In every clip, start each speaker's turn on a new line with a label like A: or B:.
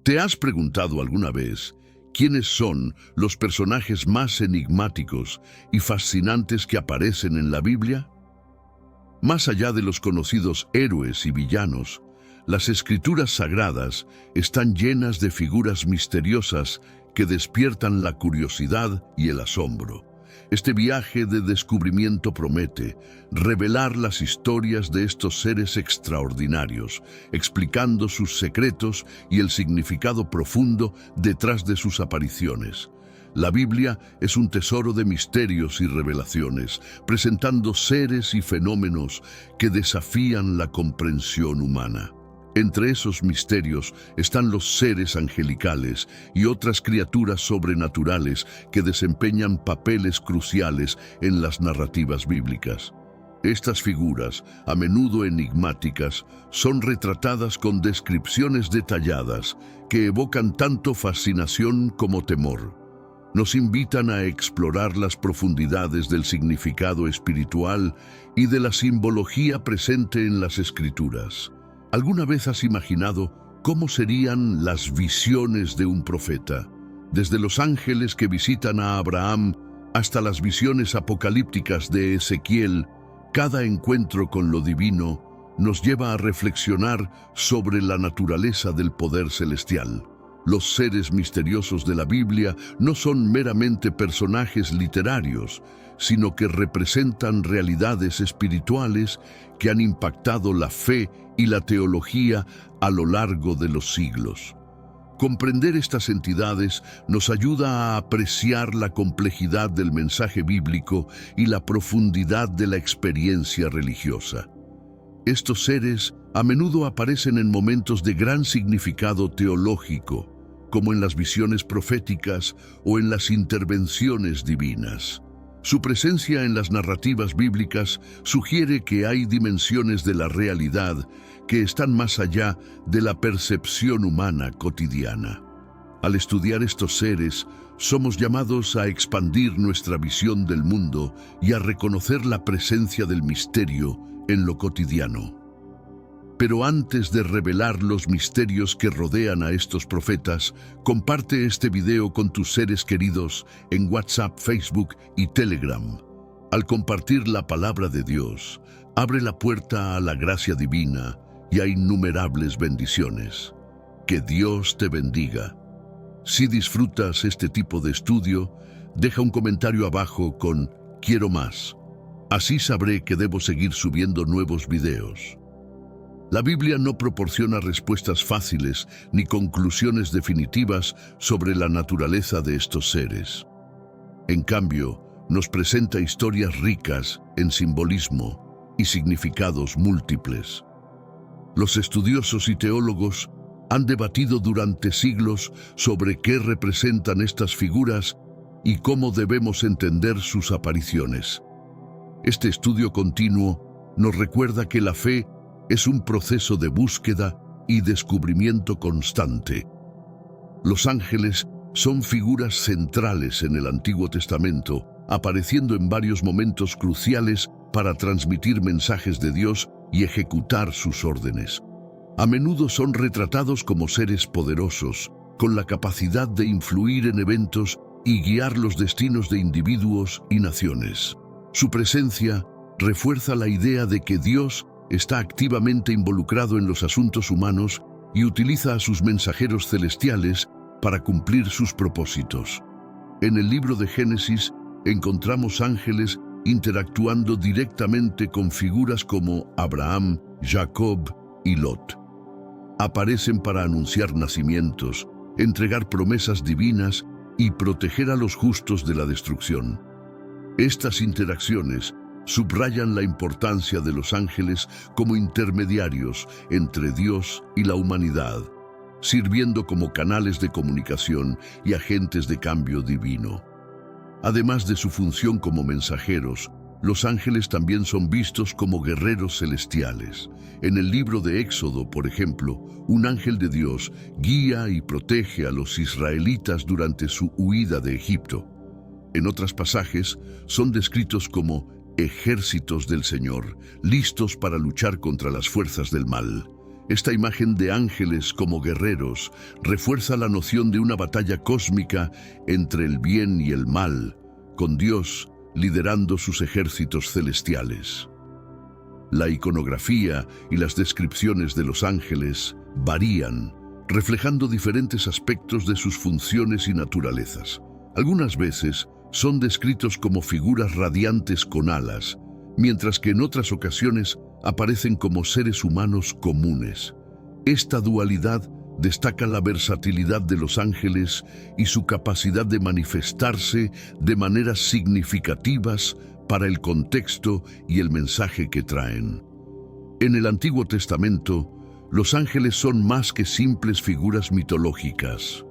A: ¿Te has preguntado alguna vez quiénes son los personajes más enigmáticos y fascinantes que aparecen en la Biblia? Más allá de los conocidos héroes y villanos, las escrituras sagradas están llenas de figuras misteriosas que despiertan la curiosidad y el asombro. Este viaje de descubrimiento promete revelar las historias de estos seres extraordinarios, explicando sus secretos y el significado profundo detrás de sus apariciones. La Biblia es un tesoro de misterios y revelaciones, presentando seres y fenómenos que desafían la comprensión humana. Entre esos misterios están los seres angelicales y otras criaturas sobrenaturales que desempeñan papeles cruciales en las narrativas bíblicas. Estas figuras, a menudo enigmáticas, son retratadas con descripciones detalladas que evocan tanto fascinación como temor. Nos invitan a explorar las profundidades del significado espiritual y de la simbología presente en las Escrituras. ¿Alguna vez has imaginado cómo serían las visiones de un profeta? Desde los ángeles que visitan a Abraham hasta las visiones apocalípticas de Ezequiel, cada encuentro con lo divino nos lleva a reflexionar sobre la naturaleza del poder celestial. Los seres misteriosos de la Biblia no son meramente personajes literarios, sino que representan realidades espirituales que han impactado la fe y la teología a lo largo de los siglos. Comprender estas entidades nos ayuda a apreciar la complejidad del mensaje bíblico y la profundidad de la experiencia religiosa. Estos seres a menudo aparecen en momentos de gran significado teológico, como en las visiones proféticas o en las intervenciones divinas. Su presencia en las narrativas bíblicas sugiere que hay dimensiones de la realidad que están más allá de la percepción humana cotidiana. Al estudiar estos seres, somos llamados a expandir nuestra visión del mundo y a reconocer la presencia del misterio en lo cotidiano. Pero antes de revelar los misterios que rodean a estos profetas, comparte este video con tus seres queridos en WhatsApp, Facebook y Telegram. Al compartir la palabra de Dios, abre la puerta a la gracia divina y a innumerables bendiciones. Que Dios te bendiga. Si disfrutas este tipo de estudio, deja un comentario abajo con "Quiero más". Así sabré que debo seguir subiendo nuevos videos. La Biblia no proporciona respuestas fáciles ni conclusiones definitivas sobre la naturaleza de estos seres. En cambio, nos presenta historias ricas en simbolismo y significados múltiples. Los estudiosos y teólogos han debatido durante siglos sobre qué representan estas figuras y cómo debemos entender sus apariciones. Este estudio continuo nos recuerda que la fe es un proceso de búsqueda y descubrimiento constante. Los ángeles son figuras centrales en el Antiguo Testamento, apareciendo en varios momentos cruciales para transmitir mensajes de Dios y ejecutar sus órdenes. A menudo son retratados como seres poderosos, con la capacidad de influir en eventos y guiar los destinos de individuos y naciones. Su presencia refuerza la idea de que Dios está activamente involucrado en los asuntos humanos y utiliza a sus mensajeros celestiales para cumplir sus propósitos. En el libro de Génesis encontramos ángeles interactuando directamente con figuras como Abraham, Jacob y Lot. Aparecen para anunciar nacimientos, entregar promesas divinas y proteger a los justos de la destrucción. Estas interacciones subrayan la importancia de los ángeles como intermediarios entre Dios y la humanidad, sirviendo como canales de comunicación y agentes de cambio divino. Además de su función como mensajeros, los ángeles también son vistos como guerreros celestiales. En el libro de Éxodo, por ejemplo, un ángel de Dios guía y protege a los israelitas durante su huida de Egipto. En otros pasajes, son descritos como ejércitos del Señor, listos para luchar contra las fuerzas del mal. Esta imagen de ángeles como guerreros refuerza la noción de una batalla cósmica entre el bien y el mal, con Dios liderando sus ejércitos celestiales. La iconografía y las descripciones de los ángeles varían, reflejando diferentes aspectos de sus funciones y naturalezas. Algunas veces son descritos como figuras radiantes con alas, mientras que en otras ocasiones aparecen como seres humanos comunes. Esta dualidad destaca la versatilidad de los ángeles y su capacidad de manifestarse de maneras significativas para el contexto y el mensaje que traen. En el Antiguo Testamento, los ángeles son más que simples figuras mitológicas.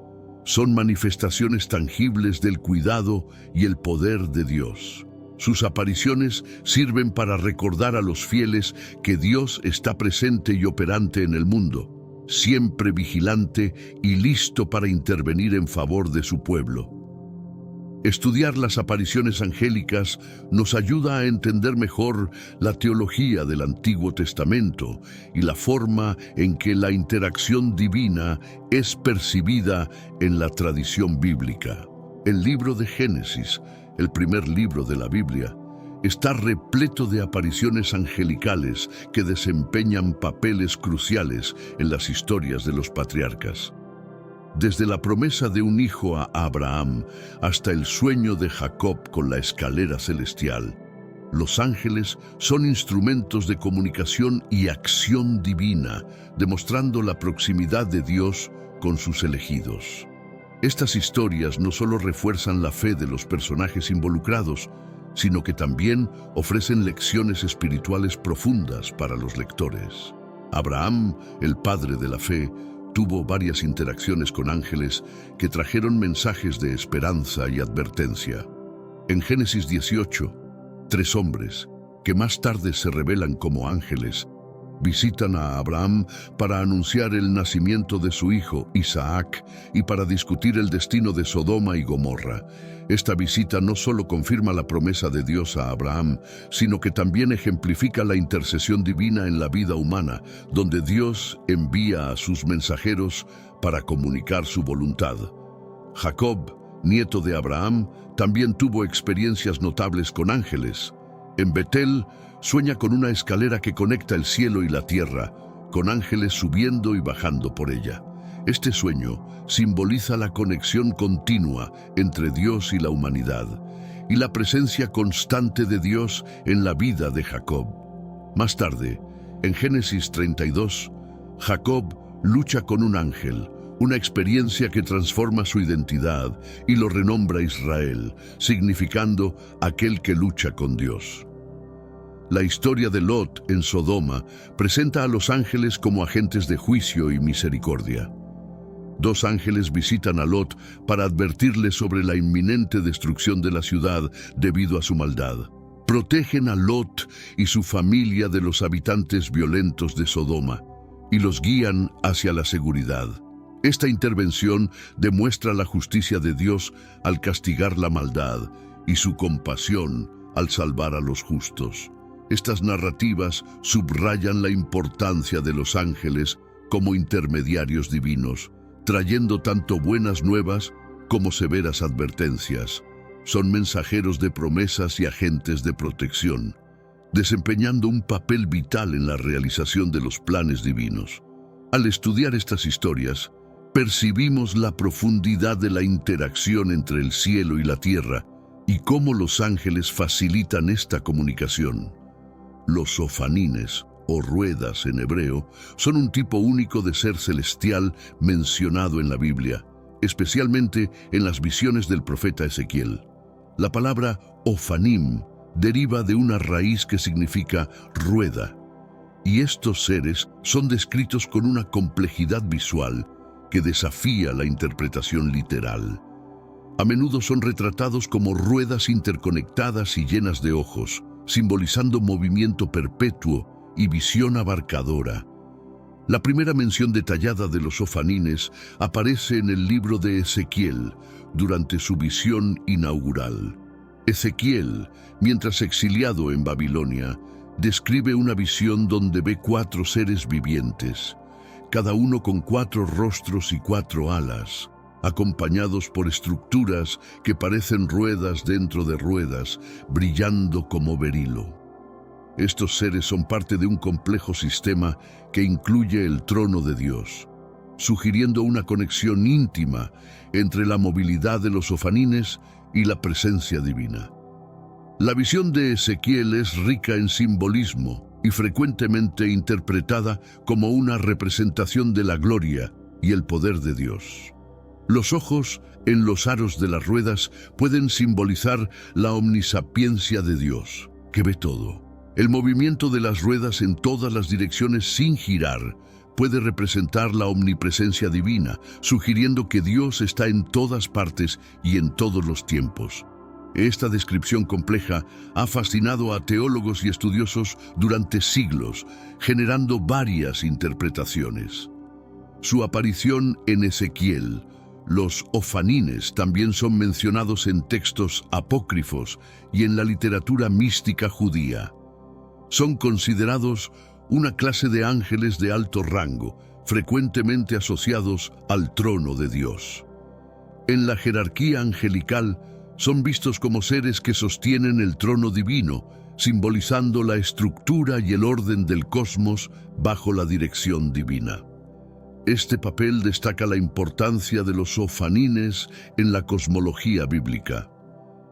A: Son manifestaciones tangibles del cuidado y el poder de Dios. Sus apariciones sirven para recordar a los fieles que Dios está presente y operante en el mundo, siempre vigilante y listo para intervenir en favor de su pueblo. Estudiar las apariciones angélicas nos ayuda a entender mejor la teología del Antiguo Testamento y la forma en que la interacción divina es percibida en la tradición bíblica. El libro de Génesis, el primer libro de la Biblia, está repleto de apariciones angelicales que desempeñan papeles cruciales en las historias de los patriarcas. Desde la promesa de un hijo a Abraham hasta el sueño de Jacob con la escalera celestial, los ángeles son instrumentos de comunicación y acción divina, demostrando la proximidad de Dios con sus elegidos. Estas historias no solo refuerzan la fe de los personajes involucrados, sino que también ofrecen lecciones espirituales profundas para los lectores. Abraham, el padre de la fe, tuvo varias interacciones con ángeles que trajeron mensajes de esperanza y advertencia. En Génesis 18, 3 hombres, que más tarde se revelan como ángeles, visitan a Abraham para anunciar el nacimiento de su hijo, Isaac, y para discutir el destino de Sodoma y Gomorra. Esta visita no solo confirma la promesa de Dios a Abraham, sino que también ejemplifica la intercesión divina en la vida humana, donde Dios envía a sus mensajeros para comunicar su voluntad. Jacob, nieto de Abraham, también tuvo experiencias notables con ángeles. En Betel, sueña con una escalera que conecta el cielo y la tierra, con ángeles subiendo y bajando por ella. Este sueño simboliza la conexión continua entre Dios y la humanidad, y la presencia constante de Dios en la vida de Jacob. Más tarde, en Génesis 32, Jacob lucha con un ángel, una experiencia que transforma su identidad y lo renombra Israel, significando aquel que lucha con Dios. La historia de Lot en Sodoma presenta a los ángeles como agentes de juicio y misericordia. 2 ángeles visitan a Lot para advertirle sobre la inminente destrucción de la ciudad debido a su maldad. Protegen a Lot y su familia de los habitantes violentos de Sodoma y los guían hacia la seguridad. Esta intervención demuestra la justicia de Dios al castigar la maldad y su compasión al salvar a los justos. Estas narrativas subrayan la importancia de los ángeles como intermediarios divinos, trayendo tanto buenas nuevas como severas advertencias. Son mensajeros de promesas y agentes de protección, desempeñando un papel vital en la realización de los planes divinos. Al estudiar estas historias, percibimos la profundidad de la interacción entre el cielo y la tierra y cómo los ángeles facilitan esta comunicación. Los ofanines, o ruedas en hebreo, son un tipo único de ser celestial mencionado en la Biblia, especialmente en las visiones del profeta Ezequiel. La palabra ofanim deriva de una raíz que significa rueda, y estos seres son descritos con una complejidad visual que desafía la interpretación literal. A menudo son retratados como ruedas interconectadas y llenas de ojos, simbolizando movimiento perpetuo y visión abarcadora. La primera mención detallada de los ofanines aparece en el libro de Ezequiel, durante su visión inaugural. Ezequiel, mientras exiliado en Babilonia, describe una visión donde ve 4 seres vivientes, cada uno con 4 rostros y 4 alas, acompañados por estructuras que parecen ruedas dentro de ruedas, brillando como berilo. Estos seres son parte de un complejo sistema que incluye el trono de Dios, sugiriendo una conexión íntima entre la movilidad de los ofanines y la presencia divina. La visión de Ezequiel es rica en simbolismo y frecuentemente interpretada como una representación de la gloria y el poder de Dios. Los ojos en los aros de las ruedas pueden simbolizar la omnisapiencia de Dios, que ve todo. El movimiento de las ruedas en todas las direcciones sin girar puede representar la omnipresencia divina, sugiriendo que Dios está en todas partes y en todos los tiempos. Esta descripción compleja ha fascinado a teólogos y estudiosos durante siglos, generando varias interpretaciones. Su aparición en Ezequiel, los ofanines, también son mencionados en textos apócrifos y en la literatura mística judía. Son considerados una clase de ángeles de alto rango, frecuentemente asociados al trono de Dios. En la jerarquía angelical, son vistos como seres que sostienen el trono divino, simbolizando la estructura y el orden del cosmos bajo la dirección divina. Este papel destaca la importancia de los ofanines en la cosmología bíblica.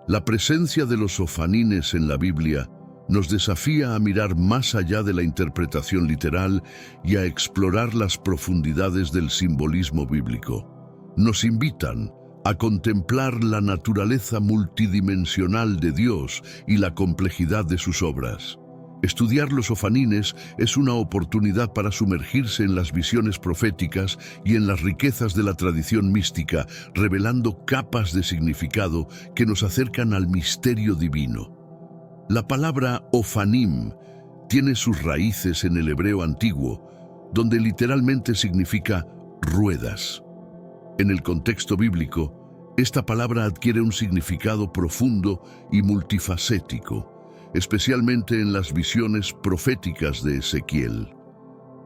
A: La presencia de los ofanines en la Biblia nos desafía a mirar más allá de la interpretación literal y a explorar las profundidades del simbolismo bíblico. Nos invitan a contemplar la naturaleza multidimensional de Dios y la complejidad de sus obras. Estudiar los ofanines es una oportunidad para sumergirse en las visiones proféticas y en las riquezas de la tradición mística, revelando capas de significado que nos acercan al misterio divino. La palabra ofanim tiene sus raíces en el hebreo antiguo, donde literalmente significa ruedas. En el contexto bíblico, esta palabra adquiere un significado profundo y multifacético, especialmente en las visiones proféticas de Ezequiel.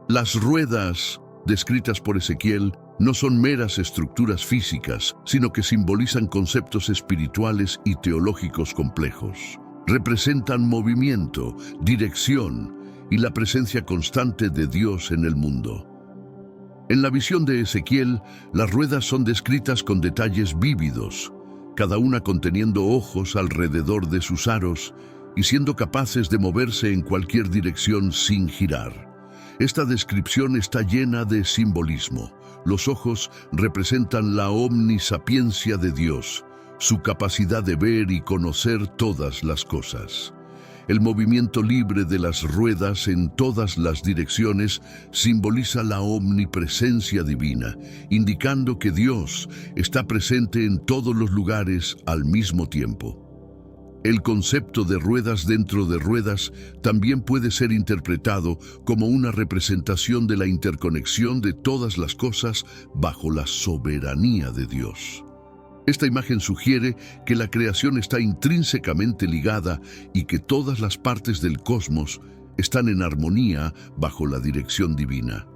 A: Las ruedas descritas por Ezequiel no son meras estructuras físicas, sino que simbolizan conceptos espirituales y teológicos complejos. Representan movimiento, dirección y la presencia constante de Dios en el mundo. En la visión de Ezequiel, las ruedas son descritas con detalles vívidos, cada una conteniendo ojos alrededor de sus aros y siendo capaces de moverse en cualquier dirección sin girar. Esta descripción está llena de simbolismo. Los ojos representan la omnisapiencia de Dios, su capacidad de ver y conocer todas las cosas. El movimiento libre de las ruedas en todas las direcciones simboliza la omnipresencia divina, indicando que Dios está presente en todos los lugares al mismo tiempo. El concepto de ruedas dentro de ruedas también puede ser interpretado como una representación de la interconexión de todas las cosas bajo la soberanía de Dios. Esta imagen sugiere que la creación está intrínsecamente ligada y que todas las partes del cosmos están en armonía bajo la dirección divina.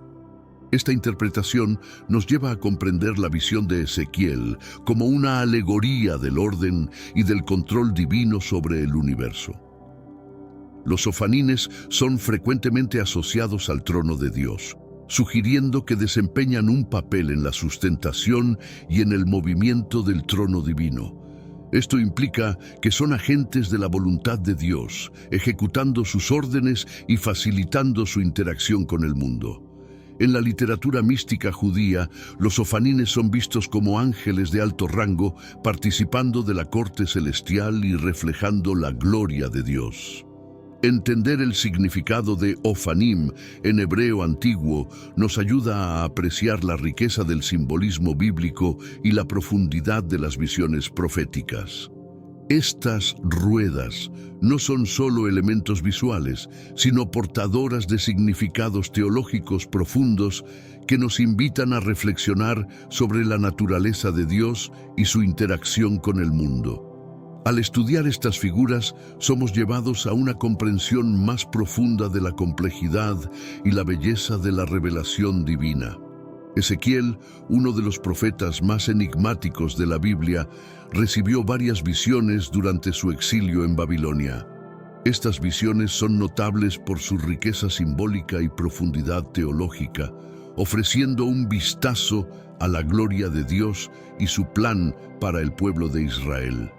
A: Esta interpretación nos lleva a comprender la visión de Ezequiel como una alegoría del orden y del control divino sobre el universo. Los ofanines son frecuentemente asociados al trono de Dios, sugiriendo que desempeñan un papel en la sustentación y en el movimiento del trono divino. Esto implica que son agentes de la voluntad de Dios, ejecutando sus órdenes y facilitando su interacción con el mundo. En la literatura mística judía, los ofanines son vistos como ángeles de alto rango, participando de la corte celestial y reflejando la gloria de Dios. Entender el significado de ofanim en hebreo antiguo nos ayuda a apreciar la riqueza del simbolismo bíblico y la profundidad de las visiones proféticas. Estas ruedas no son solo elementos visuales, sino portadoras de significados teológicos profundos que nos invitan a reflexionar sobre la naturaleza de Dios y su interacción con el mundo. Al estudiar estas figuras, somos llevados a una comprensión más profunda de la complejidad y la belleza de la revelación divina. Ezequiel, uno de los profetas más enigmáticos de la Biblia, recibió varias visiones durante su exilio en Babilonia. Estas visiones son notables por su riqueza simbólica y profundidad teológica, ofreciendo un vistazo a la gloria de Dios y su plan para el pueblo de Israel.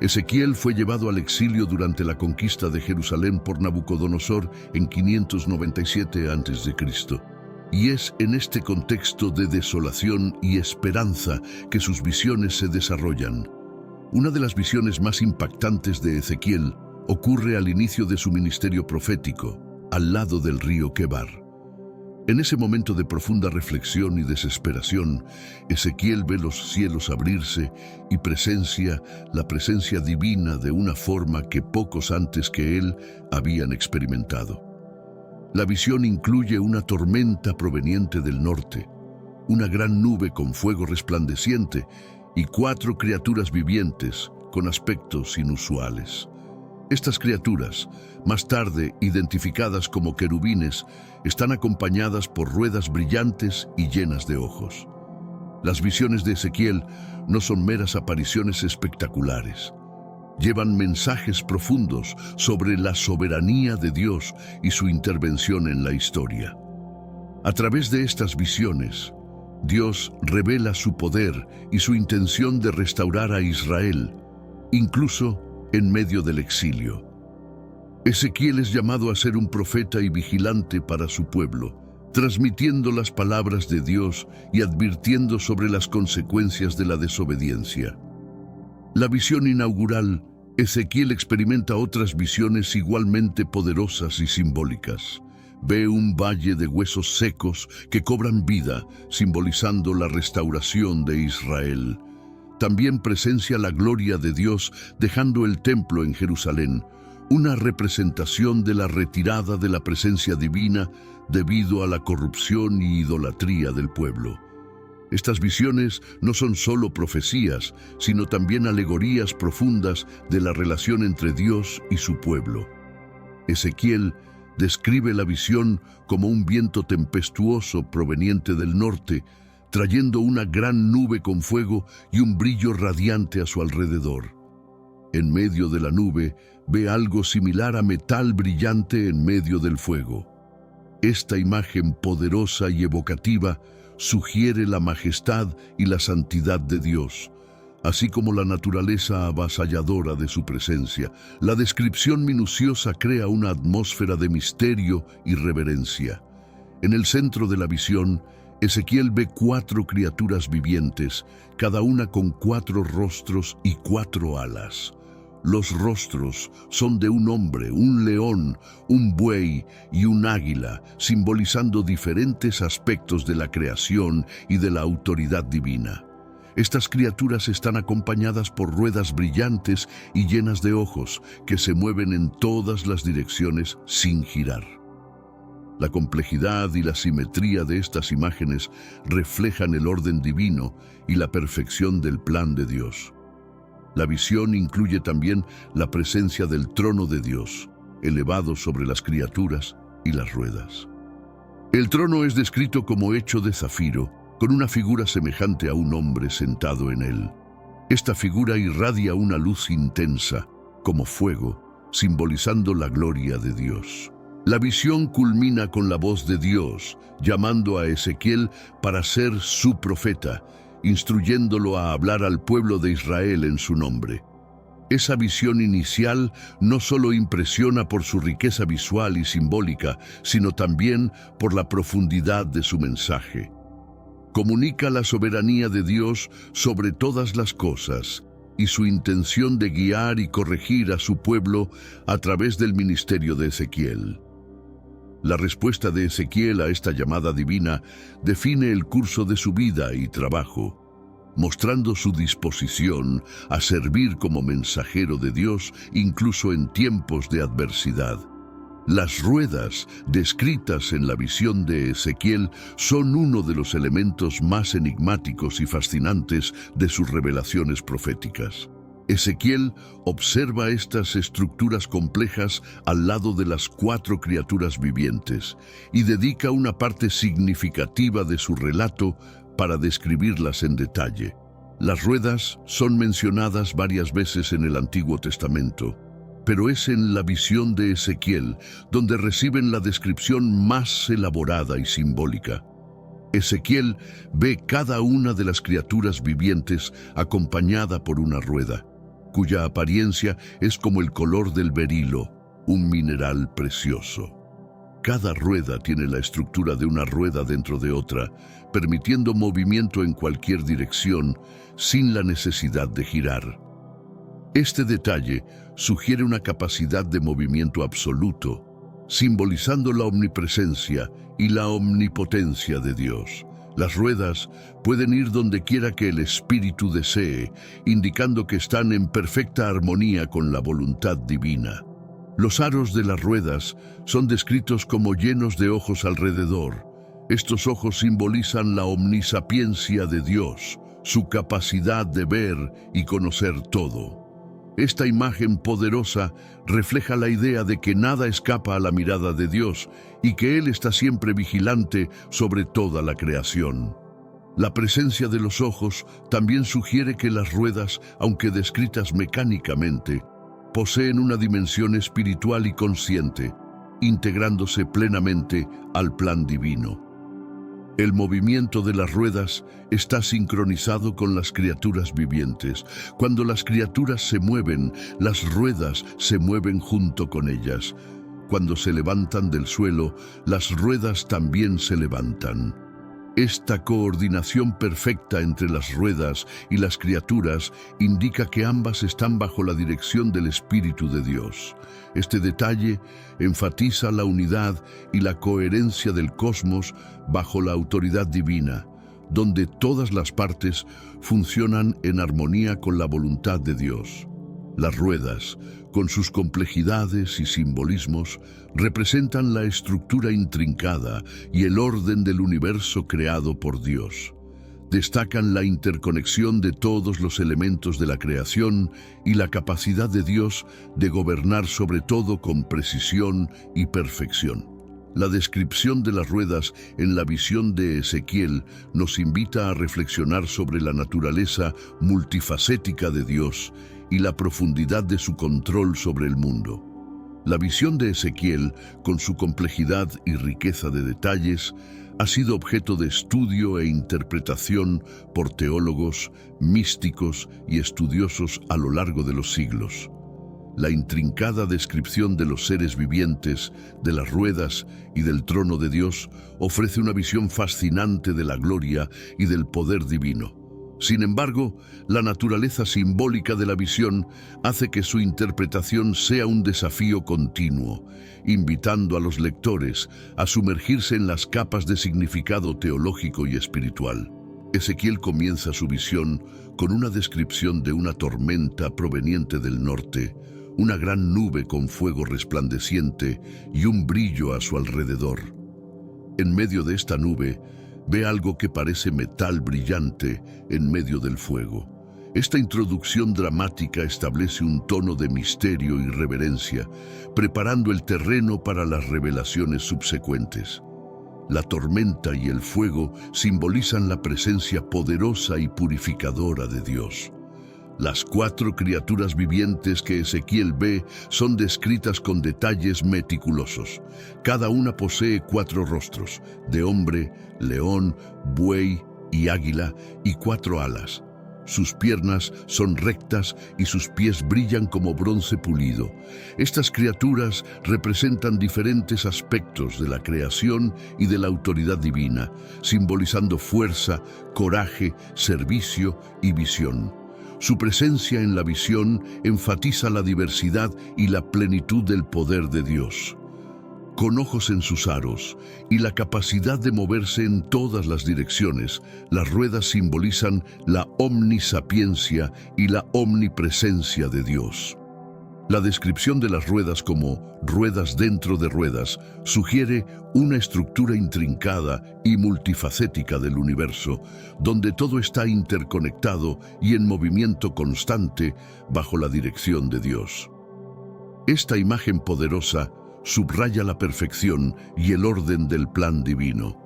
A: Ezequiel fue llevado al exilio durante la conquista de Jerusalén por Nabucodonosor en 597 a.C. Y es en este contexto de desolación y esperanza que sus visiones se desarrollan. Una de las visiones más impactantes de Ezequiel ocurre al inicio de su ministerio profético, al lado del río Quebar. En ese momento de profunda reflexión y desesperación, Ezequiel ve los cielos abrirse y presencia la presencia divina de una forma que pocos antes que él habían experimentado. La visión incluye una tormenta proveniente del norte, una gran nube con fuego resplandeciente y 4 criaturas vivientes con aspectos inusuales. Estas criaturas, más tarde identificadas como querubines, están acompañadas por ruedas brillantes y llenas de ojos. Las visiones de Ezequiel no son meras apariciones espectaculares. Llevan mensajes profundos sobre la soberanía de Dios y su intervención en la historia. A través de estas visiones, Dios revela su poder y su intención de restaurar a Israel, incluso en medio del exilio. Ezequiel es llamado a ser un profeta y vigilante para su pueblo, transmitiendo las palabras de Dios y advirtiendo sobre las consecuencias de la desobediencia. La visión inaugural, Ezequiel experimenta otras visiones igualmente poderosas y simbólicas. Ve un valle de huesos secos que cobran vida, simbolizando la restauración de Israel. También presencia la gloria de Dios dejando el templo en Jerusalén, una representación de la retirada de la presencia divina debido a la corrupción y idolatría del pueblo. Estas visiones no son solo profecías, sino también alegorías profundas de la relación entre Dios y su pueblo. Ezequiel describe la visión como un viento tempestuoso proveniente del norte, trayendo una gran nube con fuego y un brillo radiante a su alrededor. En medio de la nube ve algo similar a metal brillante en medio del fuego. Esta imagen poderosa y evocativa sugiere la majestad y la santidad de Dios, así como la naturaleza avasalladora de su presencia. La descripción minuciosa crea una atmósfera de misterio y reverencia. En el centro de la visión, Ezequiel ve 4 criaturas vivientes, cada una con 4 rostros y 4 alas. Los rostros son de un hombre, un león, un buey y un águila, simbolizando diferentes aspectos de la creación y de la autoridad divina. Estas criaturas están acompañadas por ruedas brillantes y llenas de ojos que se mueven en todas las direcciones sin girar. La complejidad y la simetría de estas imágenes reflejan el orden divino y la perfección del plan de Dios. La visión incluye también la presencia del trono de Dios, elevado sobre las criaturas y las ruedas. El trono es descrito como hecho de zafiro, con una figura semejante a un hombre sentado en él. Esta figura irradia una luz intensa, como fuego, simbolizando la gloria de Dios. La visión culmina con la voz de Dios, llamando a Ezequiel para ser su profeta, instruyéndolo a hablar al pueblo de Israel en su nombre. Esa visión inicial no solo impresiona por su riqueza visual y simbólica, sino también por la profundidad de su mensaje. Comunica la soberanía de Dios sobre todas las cosas y su intención de guiar y corregir a su pueblo a través del ministerio de Ezequiel. La respuesta de Ezequiel a esta llamada divina define el curso de su vida y trabajo, mostrando su disposición a servir como mensajero de Dios incluso en tiempos de adversidad. Las ruedas descritas en la visión de Ezequiel son uno de los elementos más enigmáticos y fascinantes de sus revelaciones proféticas. Ezequiel observa estas estructuras complejas al lado de las 4 criaturas vivientes y dedica una parte significativa de su relato para describirlas en detalle. Las ruedas son mencionadas varias veces en el Antiguo Testamento, pero es en la visión de Ezequiel donde reciben la descripción más elaborada y simbólica. Ezequiel ve cada una de las criaturas vivientes acompañada por una rueda, cuya apariencia es como el color del berilo, un mineral precioso. Cada rueda tiene la estructura de una rueda dentro de otra, permitiendo movimiento en cualquier dirección sin la necesidad de girar. Este detalle sugiere una capacidad de movimiento absoluto, simbolizando la omnipresencia y la omnipotencia de Dios. Las ruedas pueden ir donde quiera que el espíritu desee, indicando que están en perfecta armonía con la voluntad divina. Los aros de las ruedas son descritos como llenos de ojos alrededor. Estos ojos simbolizan la omnisapiencia de Dios, su capacidad de ver y conocer todo. Esta imagen poderosa refleja la idea de que nada escapa a la mirada de Dios y que Él está siempre vigilante sobre toda la creación. La presencia de los ojos también sugiere que las ruedas, aunque descritas mecánicamente, poseen una dimensión espiritual y consciente, integrándose plenamente al plan divino. El movimiento de las ruedas está sincronizado con las criaturas vivientes. Cuando las criaturas se mueven, las ruedas se mueven junto con ellas. Cuando se levantan del suelo, las ruedas también se levantan. Esta coordinación perfecta entre las ruedas y las criaturas indica que ambas están bajo la dirección del Espíritu de Dios. Este detalle enfatiza la unidad y la coherencia del cosmos bajo la autoridad divina, donde todas las partes funcionan en armonía con la voluntad de Dios. Las ruedas, con sus complejidades y simbolismos, representan la estructura intrincada y el orden del universo creado por Dios. Destacan la interconexión de todos los elementos de la creación y la capacidad de Dios de gobernar sobre todo con precisión y perfección. La descripción de las ruedas en la visión de Ezequiel nos invita a reflexionar sobre la naturaleza multifacética de Dios y la profundidad de su control sobre el mundo. La visión de Ezequiel, con su complejidad y riqueza de detalles, ha sido objeto de estudio e interpretación por teólogos, místicos y estudiosos a lo largo de los siglos. La intrincada descripción de los seres vivientes, de las ruedas y del trono de Dios ofrece una visión fascinante de la gloria y del poder divino. Sin embargo, la naturaleza simbólica de la visión hace que su interpretación sea un desafío continuo, invitando a los lectores a sumergirse en las capas de significado teológico y espiritual. Ezequiel comienza su visión con una descripción de una tormenta proveniente del norte, una gran nube con fuego resplandeciente y un brillo a su alrededor. En medio de esta nube, ve algo que parece metal brillante en medio del fuego. Esta introducción dramática establece un tono de misterio y reverencia, preparando el terreno para las revelaciones subsecuentes. La tormenta y el fuego simbolizan la presencia poderosa y purificadora de Dios. Las 4 criaturas vivientes que Ezequiel ve son descritas con detalles meticulosos. Cada una posee 4 rostros, de hombre, león, buey y águila, y 4 alas. Sus piernas son rectas y sus pies brillan como bronce pulido. Estas criaturas representan diferentes aspectos de la creación y de la autoridad divina, simbolizando fuerza, coraje, servicio y visión. Su presencia en la visión enfatiza la diversidad y la plenitud del poder de Dios. Con ojos en sus aros y la capacidad de moverse en todas las direcciones, las ruedas simbolizan la omnisapiencia y la omnipresencia de Dios. La descripción de las ruedas como ruedas dentro de ruedas sugiere una estructura intrincada y multifacética del universo, donde todo está interconectado y en movimiento constante bajo la dirección de Dios. Esta imagen poderosa subraya la perfección y el orden del plan divino.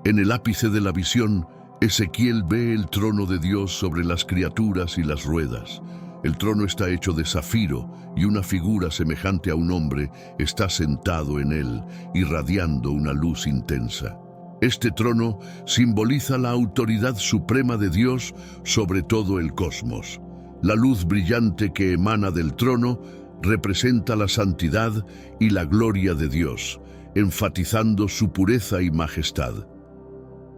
A: En el ápice de la visión, Ezequiel ve el trono de Dios sobre las criaturas y las ruedas. El trono está hecho de zafiro y una figura semejante a un hombre está sentado en él, irradiando una luz intensa. Este trono simboliza la autoridad suprema de Dios sobre todo el cosmos. La luz brillante que emana del trono representa la santidad y la gloria de Dios, enfatizando su pureza y majestad.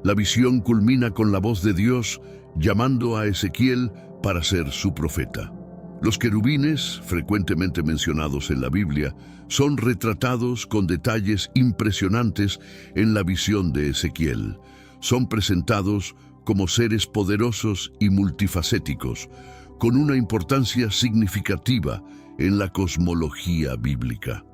A: La visión culmina con la voz de Dios llamando a Ezequiel para ser su profeta. Los querubines, frecuentemente mencionados en la Biblia, son retratados con detalles impresionantes en la visión de Ezequiel. Son presentados como seres poderosos y multifacéticos, con una importancia significativa en la cosmología bíblica.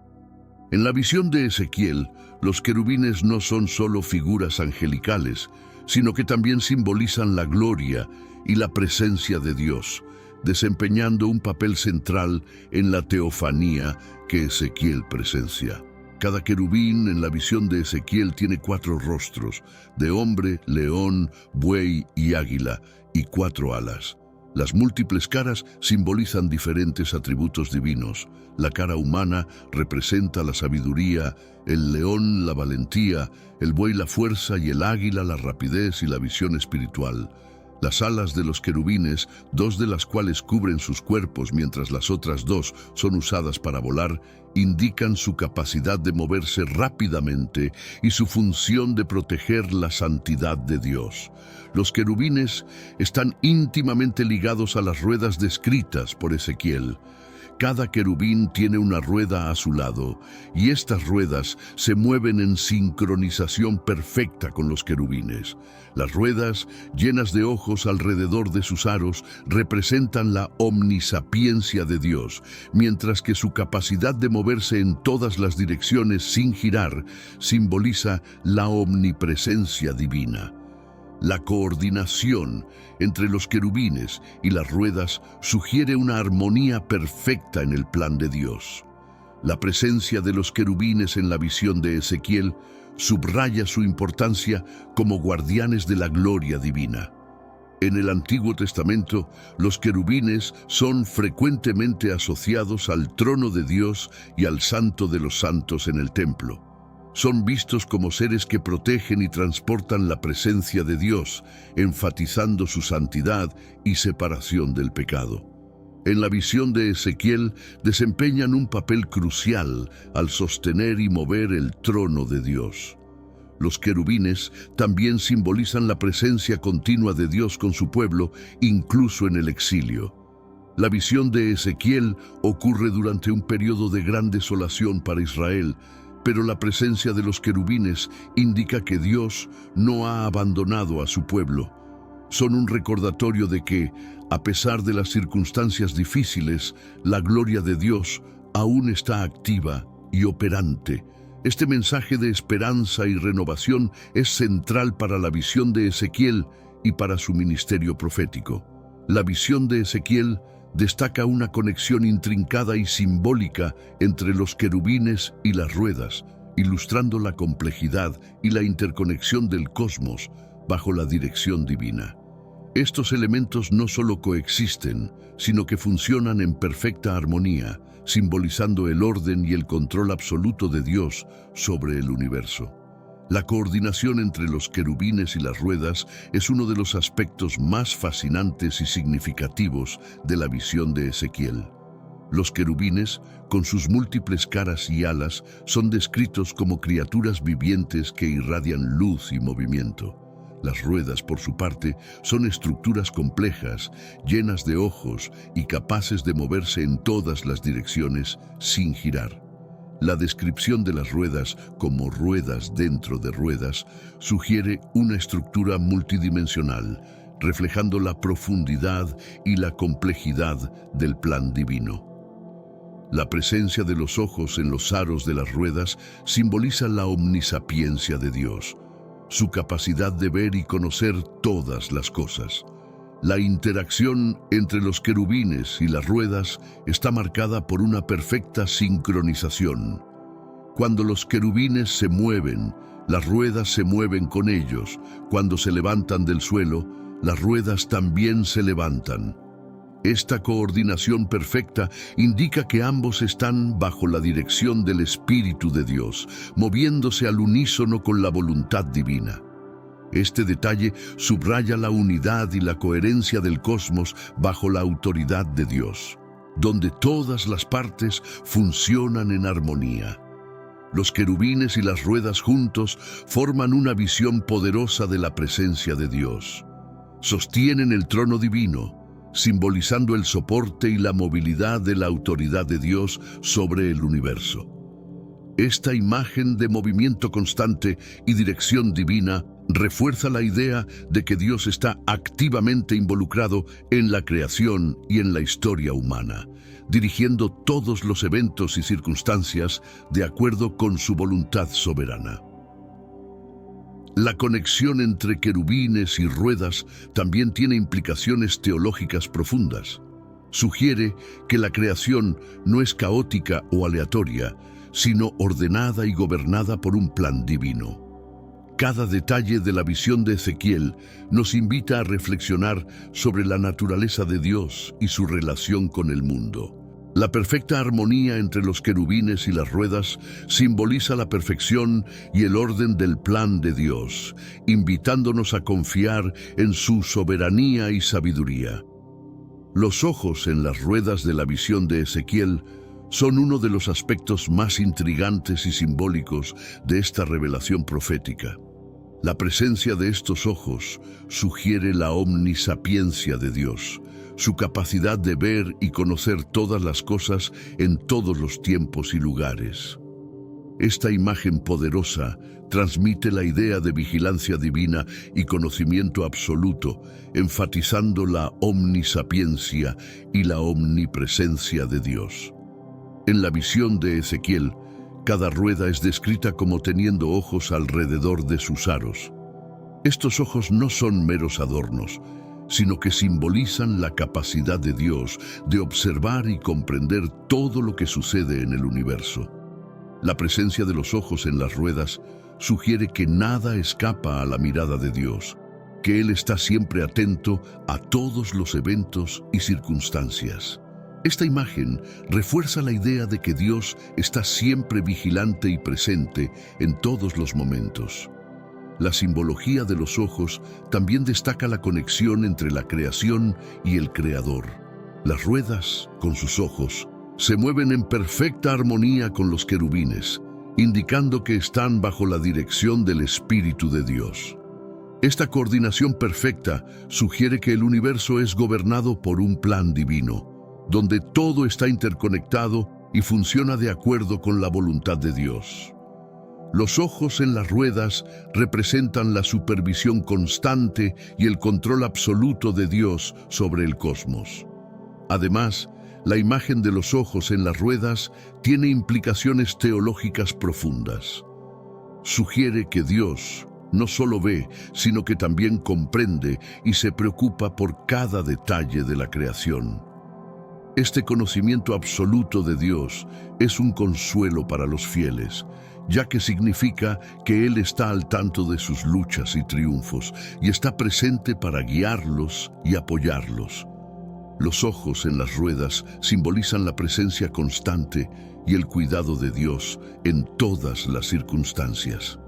A: En la visión de Ezequiel, los querubines no son solo figuras angelicales, sino que también simbolizan la gloria y la presencia de Dios, desempeñando un papel central en la teofanía que Ezequiel presencia. Cada querubín en la visión de Ezequiel tiene 4 rostros, de hombre, león, buey y águila, y 4 alas. Las múltiples caras simbolizan diferentes atributos divinos. La cara humana representa la sabiduría, el león la valentía, el buey la fuerza y el águila la rapidez y la visión espiritual. Las alas de los querubines, 2 de las cuales cubren sus cuerpos mientras las otras 2 son usadas para volar, indican su capacidad de moverse rápidamente y su función de proteger la santidad de Dios. Los querubines están íntimamente ligados a las ruedas descritas por Ezequiel. Cada querubín tiene una rueda a su lado, y estas ruedas se mueven en sincronización perfecta con los querubines. Las ruedas, llenas de ojos alrededor de sus aros, representan la omnisapiencia de Dios, mientras que su capacidad de moverse en todas las direcciones sin girar simboliza la omnipresencia divina. La coordinación entre los querubines y las ruedas sugiere una armonía perfecta en el plan de Dios. La presencia de los querubines en la visión de Ezequiel subraya su importancia como guardianes de la gloria divina. En el Antiguo Testamento, los querubines son frecuentemente asociados al trono de Dios y al Santo de los Santos en el templo. Son vistos como seres que protegen y transportan la presencia de Dios, enfatizando su santidad y separación del pecado. En la visión de Ezequiel desempeñan un papel crucial al sostener y mover el trono de Dios. Los querubines también simbolizan la presencia continua de Dios con su pueblo, incluso en el exilio. La visión de Ezequiel ocurre durante un periodo de gran desolación para Israel, pero la presencia de los querubines indica que Dios no ha abandonado a su pueblo. Son un recordatorio de que, a pesar de las circunstancias difíciles, la gloria de Dios aún está activa y operante. Este mensaje de esperanza y renovación es central para la visión de Ezequiel y para su ministerio profético. La visión de Ezequiel destaca una conexión intrincada y simbólica entre los querubines y las ruedas, ilustrando la complejidad y la interconexión del cosmos bajo la dirección divina. Estos elementos no solo coexisten, sino que funcionan en perfecta armonía, simbolizando el orden y el control absoluto de Dios sobre el universo. La coordinación entre los querubines y las ruedas es uno de los aspectos más fascinantes y significativos de la visión de Ezequiel. Los querubines, con sus múltiples caras y alas, son descritos como criaturas vivientes que irradian luz y movimiento. Las ruedas, por su parte, son estructuras complejas, llenas de ojos y capaces de moverse en todas las direcciones sin girar. La descripción de las ruedas como ruedas dentro de ruedas sugiere una estructura multidimensional, reflejando la profundidad y la complejidad del plan divino. La presencia de los ojos en los aros de las ruedas simboliza la omnisapiencia de Dios, su capacidad de ver y conocer todas las cosas. La interacción entre los querubines y las ruedas está marcada por una perfecta sincronización. Cuando los querubines se mueven, las ruedas se mueven con ellos. Cuando se levantan del suelo, las ruedas también se levantan. Esta coordinación perfecta indica que ambos están bajo la dirección del Espíritu de Dios, moviéndose al unísono con la voluntad divina. Este detalle subraya la unidad y la coherencia del cosmos bajo la autoridad de Dios, donde todas las partes funcionan en armonía. Los querubines y las ruedas juntos forman una visión poderosa de la presencia de Dios. Sostienen el trono divino, simbolizando el soporte y la movilidad de la autoridad de Dios sobre el universo. Esta imagen de movimiento constante y dirección divina refuerza la idea de que Dios está activamente involucrado en la creación y en la historia humana, dirigiendo todos los eventos y circunstancias de acuerdo con su voluntad soberana. La conexión entre querubines y ruedas también tiene implicaciones teológicas profundas. Sugiere que la creación no es caótica o aleatoria, sino ordenada y gobernada por un plan divino. Cada detalle de la visión de Ezequiel nos invita a reflexionar sobre la naturaleza de Dios y su relación con el mundo. La perfecta armonía entre los querubines y las ruedas simboliza la perfección y el orden del plan de Dios, invitándonos a confiar en su soberanía y sabiduría. Los ojos en las ruedas de la visión de Ezequiel son uno de los aspectos más intrigantes y simbólicos de esta revelación profética. La presencia de estos ojos sugiere la omnisapiencia de Dios, su capacidad de ver y conocer todas las cosas en todos los tiempos y lugares. Esta imagen poderosa transmite la idea de vigilancia divina y conocimiento absoluto, enfatizando la omnisapiencia y la omnipresencia de Dios. En la visión de Ezequiel, cada rueda es descrita como teniendo ojos alrededor de sus aros. Estos ojos no son meros adornos, sino que simbolizan la capacidad de Dios de observar y comprender todo lo que sucede en el universo. La presencia de los ojos en las ruedas sugiere que nada escapa a la mirada de Dios, que Él está siempre atento a todos los eventos y circunstancias. Esta imagen refuerza la idea de que Dios está siempre vigilante y presente en todos los momentos. La simbología de los ojos también destaca la conexión entre la creación y el Creador. Las ruedas, con sus ojos, se mueven en perfecta armonía con los querubines, indicando que están bajo la dirección del Espíritu de Dios. Esta coordinación perfecta sugiere que el universo es gobernado por un plan divino, donde todo está interconectado y funciona de acuerdo con la voluntad de Dios. Los ojos en las ruedas representan la supervisión constante y el control absoluto de Dios sobre el cosmos. Además, la imagen de los ojos en las ruedas tiene implicaciones teológicas profundas. Sugiere que Dios no solo ve, sino que también comprende y se preocupa por cada detalle de la creación. Este conocimiento absoluto de Dios es un consuelo para los fieles, ya que significa que Él está al tanto de sus luchas y triunfos y está presente para guiarlos y apoyarlos. Los ojos en las ruedas simbolizan la presencia constante y el cuidado de Dios en todas las circunstancias.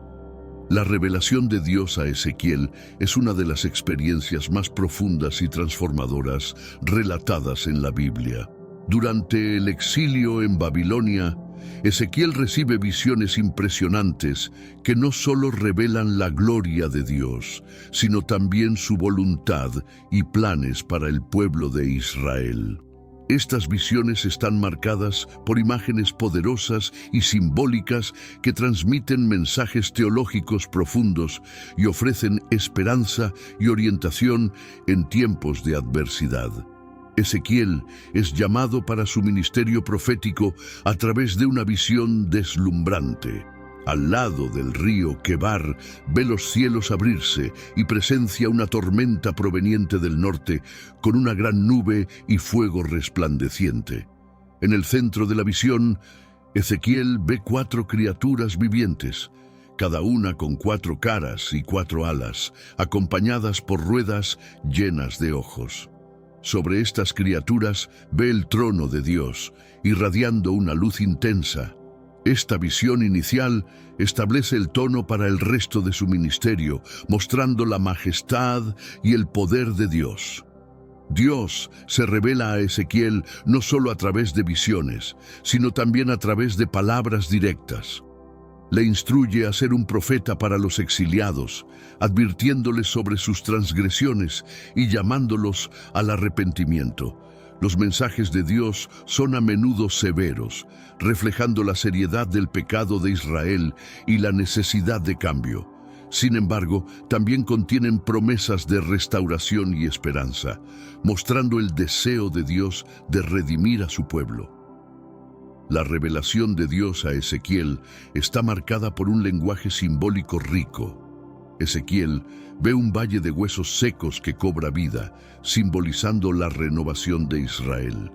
A: La revelación de Dios a Ezequiel es una de las experiencias más profundas y transformadoras relatadas en la Biblia. Durante el exilio en Babilonia, Ezequiel recibe visiones impresionantes que no solo revelan la gloria de Dios, sino también su voluntad y planes para el pueblo de Israel. Estas visiones están marcadas por imágenes poderosas y simbólicas que transmiten mensajes teológicos profundos y ofrecen esperanza y orientación en tiempos de adversidad. Ezequiel es llamado para su ministerio profético a través de una visión deslumbrante. Al lado del río Quebar ve los cielos abrirse y presencia una tormenta proveniente del norte con una gran nube y fuego resplandeciente. En el centro de la visión, Ezequiel ve 4 criaturas vivientes, cada una con 4 caras y 4 alas, acompañadas por ruedas llenas de ojos. Sobre estas criaturas ve el trono de Dios, irradiando una luz intensa. Esta visión inicial establece el tono para el resto de su ministerio, mostrando la majestad y el poder de Dios. Dios se revela a Ezequiel no solo a través de visiones, sino también a través de palabras directas. Le instruye a ser un profeta para los exiliados, advirtiéndoles sobre sus transgresiones y llamándolos al arrepentimiento. Los mensajes de Dios son a menudo severos, reflejando la seriedad del pecado de Israel y la necesidad de cambio. Sin embargo, también contienen promesas de restauración y esperanza, mostrando el deseo de Dios de redimir a su pueblo. La revelación de Dios a Ezequiel está marcada por un lenguaje simbólico rico. Ezequiel ve un valle de huesos secos que cobra vida, simbolizando la renovación de Israel.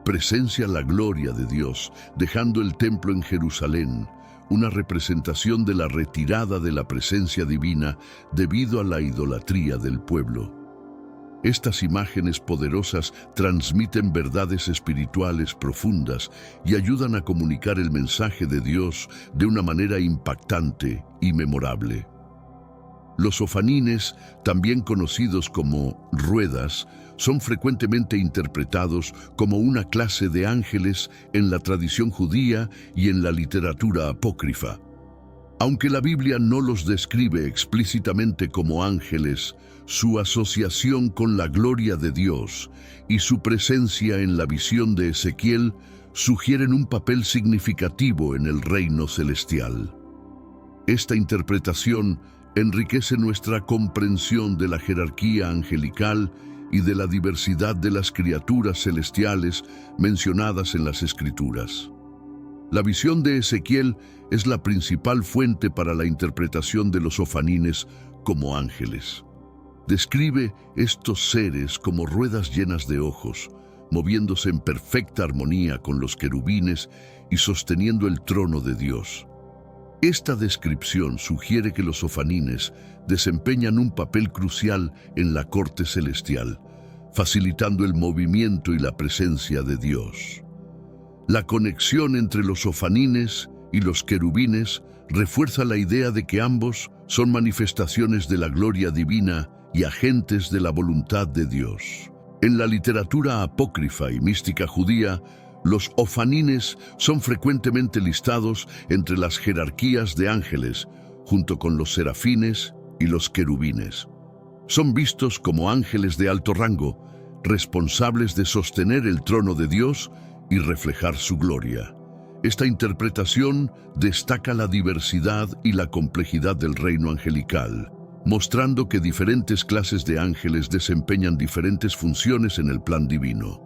A: Presencia la gloria de Dios, dejando el templo en Jerusalén, una representación de la retirada de la presencia divina debido a la idolatría del pueblo. Estas imágenes poderosas transmiten verdades espirituales profundas y ayudan a comunicar el mensaje de Dios de una manera impactante y memorable. Los ofanines, también conocidos como ruedas, son frecuentemente interpretados como una clase de ángeles en la tradición judía y en la literatura apócrifa. Aunque la Biblia no los describe explícitamente como ángeles, su asociación con la gloria de Dios y su presencia en la visión de Ezequiel sugieren un papel significativo en el reino celestial. Esta interpretación enriquece nuestra comprensión de la jerarquía angelical y de la diversidad de las criaturas celestiales mencionadas en las Escrituras. La visión de Ezequiel es la principal fuente para la interpretación de los ofanines como ángeles. Describe estos seres como ruedas llenas de ojos, moviéndose en perfecta armonía con los querubines y sosteniendo el trono de Dios. Esta descripción sugiere que los ofanines desempeñan un papel crucial en la corte celestial, facilitando el movimiento y la presencia de Dios. La conexión entre los ofanines y los querubines refuerza la idea de que ambos son manifestaciones de la gloria divina y agentes de la voluntad de Dios. En la literatura apócrifa y mística judía, los ofanines son frecuentemente listados entre las jerarquías de ángeles, junto con los serafines y los querubines. Son vistos como ángeles de alto rango, responsables de sostener el trono de Dios y reflejar su gloria. Esta interpretación destaca la diversidad y la complejidad del reino angelical, mostrando que diferentes clases de ángeles desempeñan diferentes funciones en el plan divino.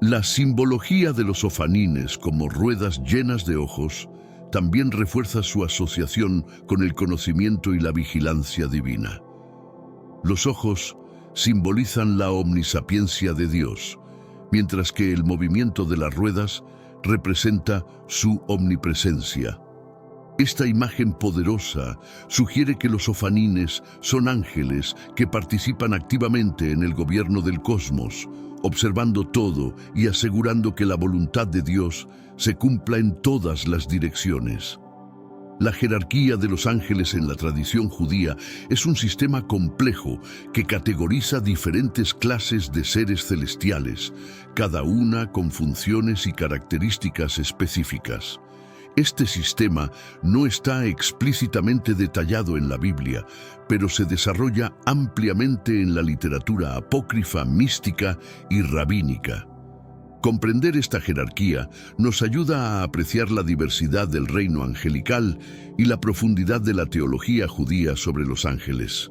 A: La simbología de los ofanines como ruedas llenas de ojos también refuerza su asociación con el conocimiento y la vigilancia divina. Los ojos simbolizan la omnisapiencia de Dios, mientras que el movimiento de las ruedas representa su omnipresencia. Esta imagen poderosa sugiere que los ofanines son ángeles que participan activamente en el gobierno del cosmos, observando todo y asegurando que la voluntad de Dios se cumpla en todas las direcciones. La jerarquía de los ángeles en la tradición judía es un sistema complejo que categoriza diferentes clases de seres celestiales, cada una con funciones y características específicas. Este sistema no está explícitamente detallado en la Biblia, pero se desarrolla ampliamente en la literatura apócrifa, mística y rabínica. Comprender esta jerarquía nos ayuda a apreciar la diversidad del reino angelical y la profundidad de la teología judía sobre los ángeles.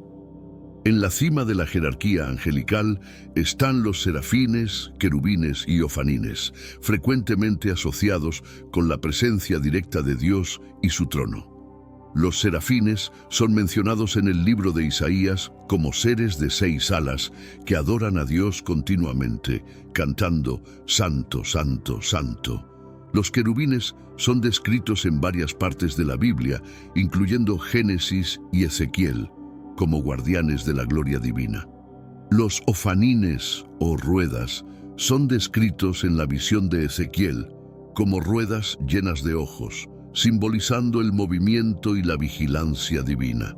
A: En la cima de la jerarquía angelical están los serafines, querubines y ofanines, frecuentemente asociados con la presencia directa de Dios y su trono. Los serafines son mencionados en el libro de Isaías como seres de 6 alas que adoran a Dios continuamente, cantando «Santo, Santo, Santo». Los querubines son descritos en varias partes de la Biblia, incluyendo Génesis y Ezequiel, como guardianes de la gloria divina. Los ofanines o ruedas son descritos en la visión de Ezequiel como ruedas llenas de ojos, simbolizando el movimiento y la vigilancia divina.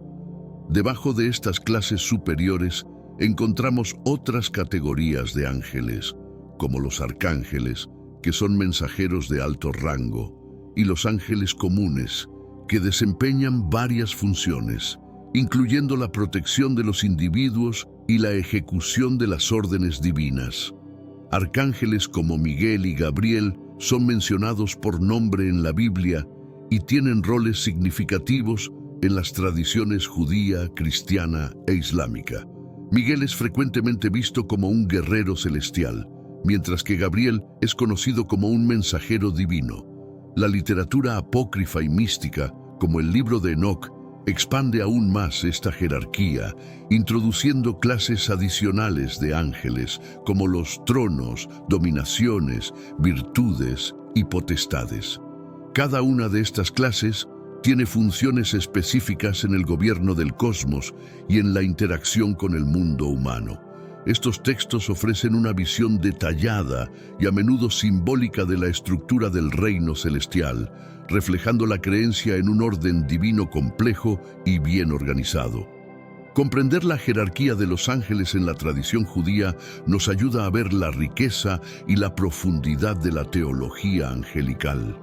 A: Debajo de estas clases superiores encontramos otras categorías de ángeles, como los arcángeles, que son mensajeros de alto rango, y los ángeles comunes, que desempeñan varias funciones, incluyendo la protección de los individuos y la ejecución de las órdenes divinas. Arcángeles como Miguel y Gabriel son mencionados por nombre en la Biblia y tienen roles significativos en las tradiciones judía, cristiana e islámica. Miguel es frecuentemente visto como un guerrero celestial, mientras que Gabriel es conocido como un mensajero divino. La literatura apócrifa y mística, como el libro de Enoc, expande aún más esta jerarquía, introduciendo clases adicionales de ángeles, como los tronos, dominaciones, virtudes y potestades. Cada una de estas clases tiene funciones específicas en el gobierno del cosmos y en la interacción con el mundo humano. Estos textos ofrecen una visión detallada y a menudo simbólica de la estructura del reino celestial, reflejando la creencia en un orden divino complejo y bien organizado. Comprender la jerarquía de los ángeles en la tradición judía nos ayuda a ver la riqueza y la profundidad de la teología angelical.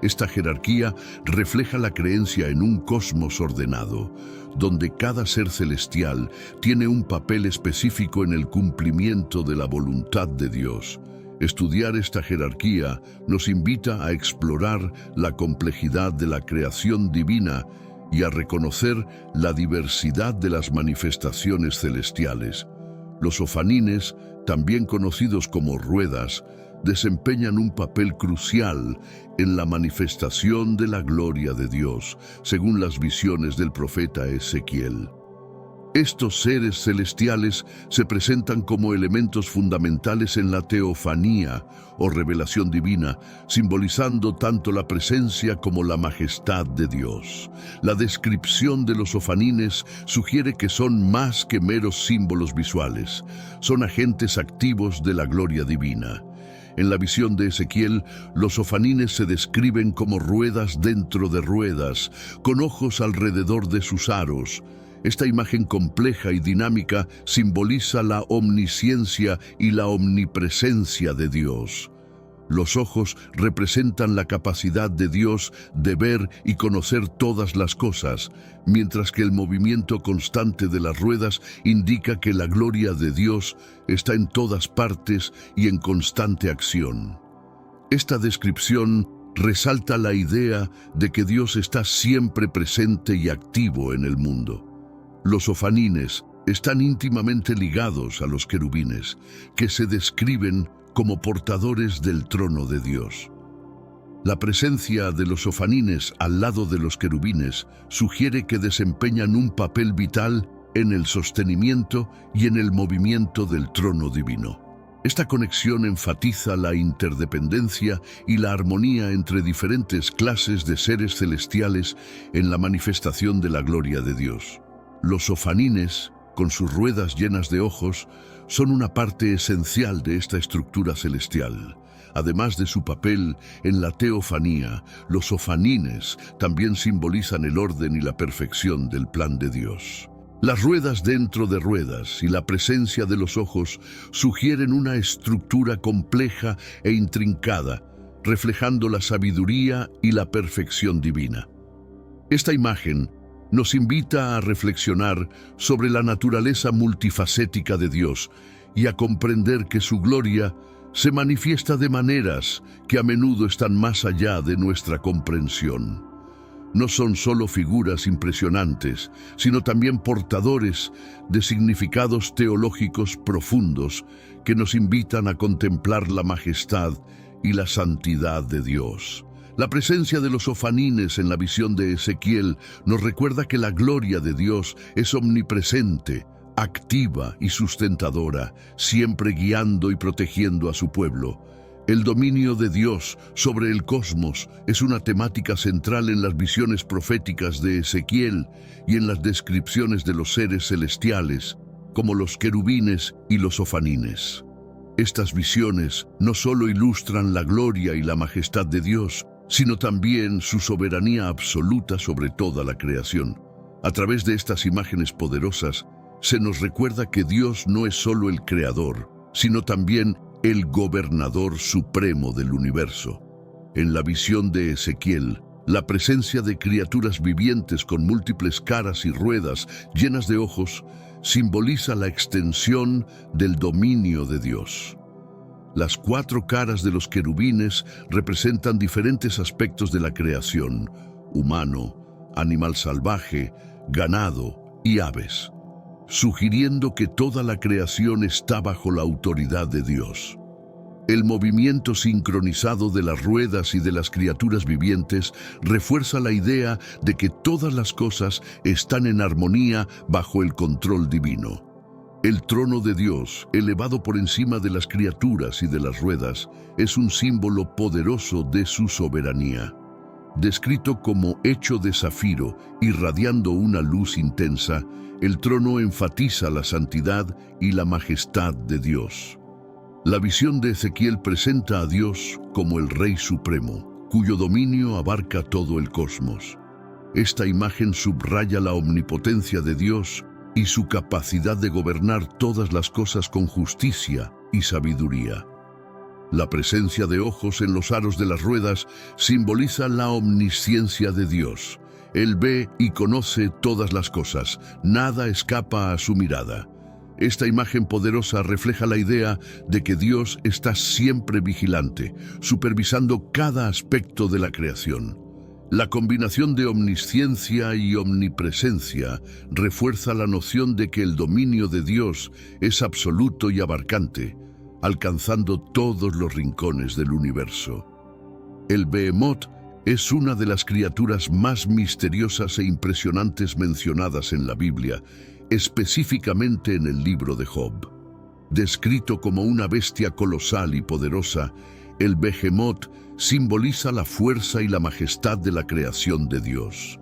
A: Esta jerarquía refleja la creencia en un cosmos ordenado, donde cada ser celestial tiene un papel específico en el cumplimiento de la voluntad de Dios. Estudiar esta jerarquía nos invita a explorar la complejidad de la creación divina y a reconocer la diversidad de las manifestaciones celestiales. Los ofanines, también conocidos como ruedas, desempeñan un papel crucial en la manifestación de la gloria de Dios, según las visiones del profeta Ezequiel. Estos seres celestiales se presentan como elementos fundamentales en la teofanía o revelación divina, simbolizando tanto la presencia como la majestad de Dios. La descripción de los ofanines sugiere que son más que meros símbolos visuales, son agentes activos de la gloria divina. En la visión de Ezequiel, los ofanines se describen como ruedas dentro de ruedas, con ojos alrededor de sus aros. Esta imagen compleja y dinámica simboliza la omnisciencia y la omnipresencia de Dios. Los ojos representan la capacidad de Dios de ver y conocer todas las cosas, mientras que el movimiento constante de las ruedas indica que la gloria de Dios está en todas partes y en constante acción. Esta descripción resalta la idea de que Dios está siempre presente y activo en el mundo. Los ofanines están íntimamente ligados a los querubines, que se describen como portadores del trono de Dios. La presencia de los ofanines al lado de los querubines sugiere que desempeñan un papel vital en el sostenimiento y en el movimiento del trono divino. Esta conexión enfatiza la interdependencia y la armonía entre diferentes clases de seres celestiales en la manifestación de la gloria de Dios. Los ofanines, con sus ruedas llenas de ojos, son una parte esencial de esta estructura celestial. Además de su papel en la teofanía, los ofanines también simbolizan el orden y la perfección del plan de Dios. Las ruedas dentro de ruedas y la presencia de los ojos sugieren una estructura compleja e intrincada, reflejando la sabiduría y la perfección divina. Esta imagen nos invita a reflexionar sobre la naturaleza multifacética de Dios y a comprender que su gloria se manifiesta de maneras que a menudo están más allá de nuestra comprensión. no son solo figuras impresionantes, sino también portadores de significados teológicos profundos que nos invitan a contemplar la majestad y la santidad de Dios. La presencia de los ofanines en la visión de Ezequiel nos recuerda que la gloria de Dios es omnipresente, activa y sustentadora, siempre guiando y protegiendo a su pueblo. El dominio de Dios sobre el cosmos es una temática central en las visiones proféticas de Ezequiel y en las descripciones de los seres celestiales, como los querubines y los ofanines. Estas visiones no solo ilustran la gloria y la majestad de Dios, sino también su soberanía absoluta sobre toda la creación. A través de estas imágenes poderosas, se nos recuerda que Dios no es solo el creador, sino también el gobernador supremo del universo. En la visión de Ezequiel, la presencia de criaturas vivientes con múltiples caras y ruedas llenas de ojos simboliza la extensión del dominio de Dios. Las 4 caras de los querubines representan diferentes aspectos de la creación: humano, animal salvaje, ganado y aves, sugiriendo que toda la creación está bajo la autoridad de Dios. El movimiento sincronizado de las ruedas y de las criaturas vivientes refuerza la idea de que todas las cosas están en armonía bajo el control divino. El trono de Dios, elevado por encima de las criaturas y de las ruedas, es un símbolo poderoso de su soberanía. Descrito como hecho de zafiro, irradiando una luz intensa, el trono enfatiza la santidad y la majestad de Dios. La visión de Ezequiel presenta a Dios como el Rey Supremo, cuyo dominio abarca todo el cosmos. Esta imagen subraya la omnipotencia de Dios y su capacidad de gobernar todas las cosas con justicia y sabiduría. La presencia de ojos en los aros de las ruedas simboliza la omnisciencia de Dios. Él ve y conoce todas las cosas, nada escapa a su mirada. Esta imagen poderosa refleja la idea de que Dios está siempre vigilante, supervisando cada aspecto de la creación. La combinación de omnisciencia y omnipresencia refuerza la noción de que el dominio de Dios es absoluto y abarcante, alcanzando todos los rincones del universo. El Behemoth es una de las criaturas más misteriosas e impresionantes mencionadas en la Biblia, específicamente en el libro de Job. Descrito como una bestia colosal y poderosa, el Behemoth simboliza la fuerza y la majestad de la creación de Dios.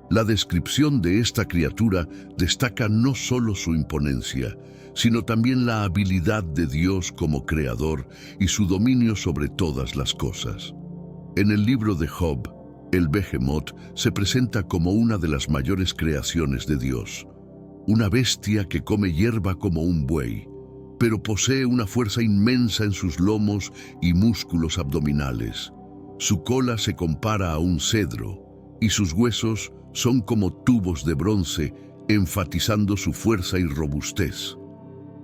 A: La descripción de esta criatura destaca no solo su imponencia, sino también la habilidad de Dios como creador y su dominio sobre todas las cosas. En el libro de Job, el Behemoth se presenta como una de las mayores creaciones de Dios, una bestia que come hierba como un buey, pero posee una fuerza inmensa en sus lomos y músculos abdominales. Su cola se compara a un cedro, y sus huesos son como tubos de bronce, enfatizando su fuerza y robustez.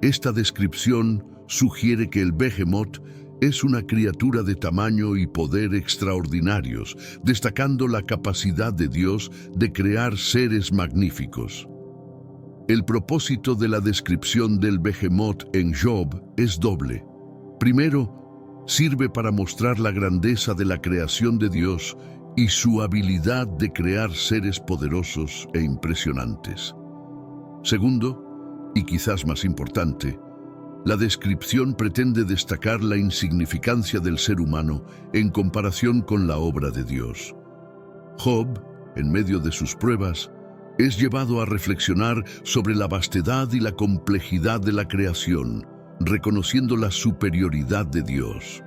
A: Esta descripción sugiere que el Behemoth es una criatura de tamaño y poder extraordinarios, destacando la capacidad de Dios de crear seres magníficos. El propósito de la descripción del Behemoth en Job es doble. Primero, sirve para mostrar la grandeza de la creación de Dios y su habilidad de crear seres poderosos e impresionantes. Segundo, y quizás más importante, la descripción pretende destacar la insignificancia del ser humano en comparación con la obra de Dios. Job, en medio de sus pruebas, es llevado a reflexionar sobre la vastedad y la complejidad de la creación, reconociendo la superioridad de Dios.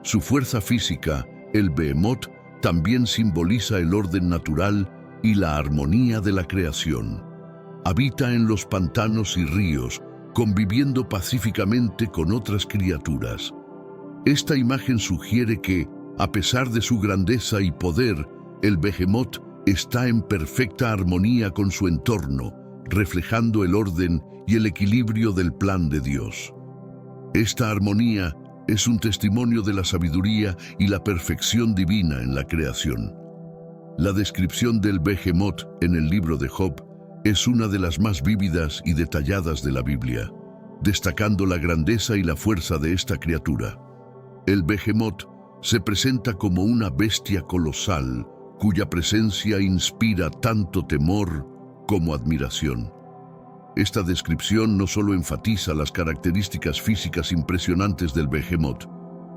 A: Su fuerza física, el Behemoth, también simboliza el orden natural y la armonía de la creación. Habita en los pantanos y ríos, conviviendo pacíficamente con otras criaturas. Esta imagen sugiere que, a pesar de su grandeza y poder, el Behemoth está en perfecta armonía con su entorno, reflejando el orden y el equilibrio del plan de Dios. Esta armonía es un testimonio de la sabiduría y la perfección divina en la creación. La descripción del Behemoth en el libro de Job es una de las más vívidas y detalladas de la Biblia, destacando la grandeza y la fuerza de esta criatura. El Behemoth se presenta como una bestia colosal, cuya presencia inspira tanto temor como admiración. Esta descripción no solo enfatiza las características físicas impresionantes del Behemoth,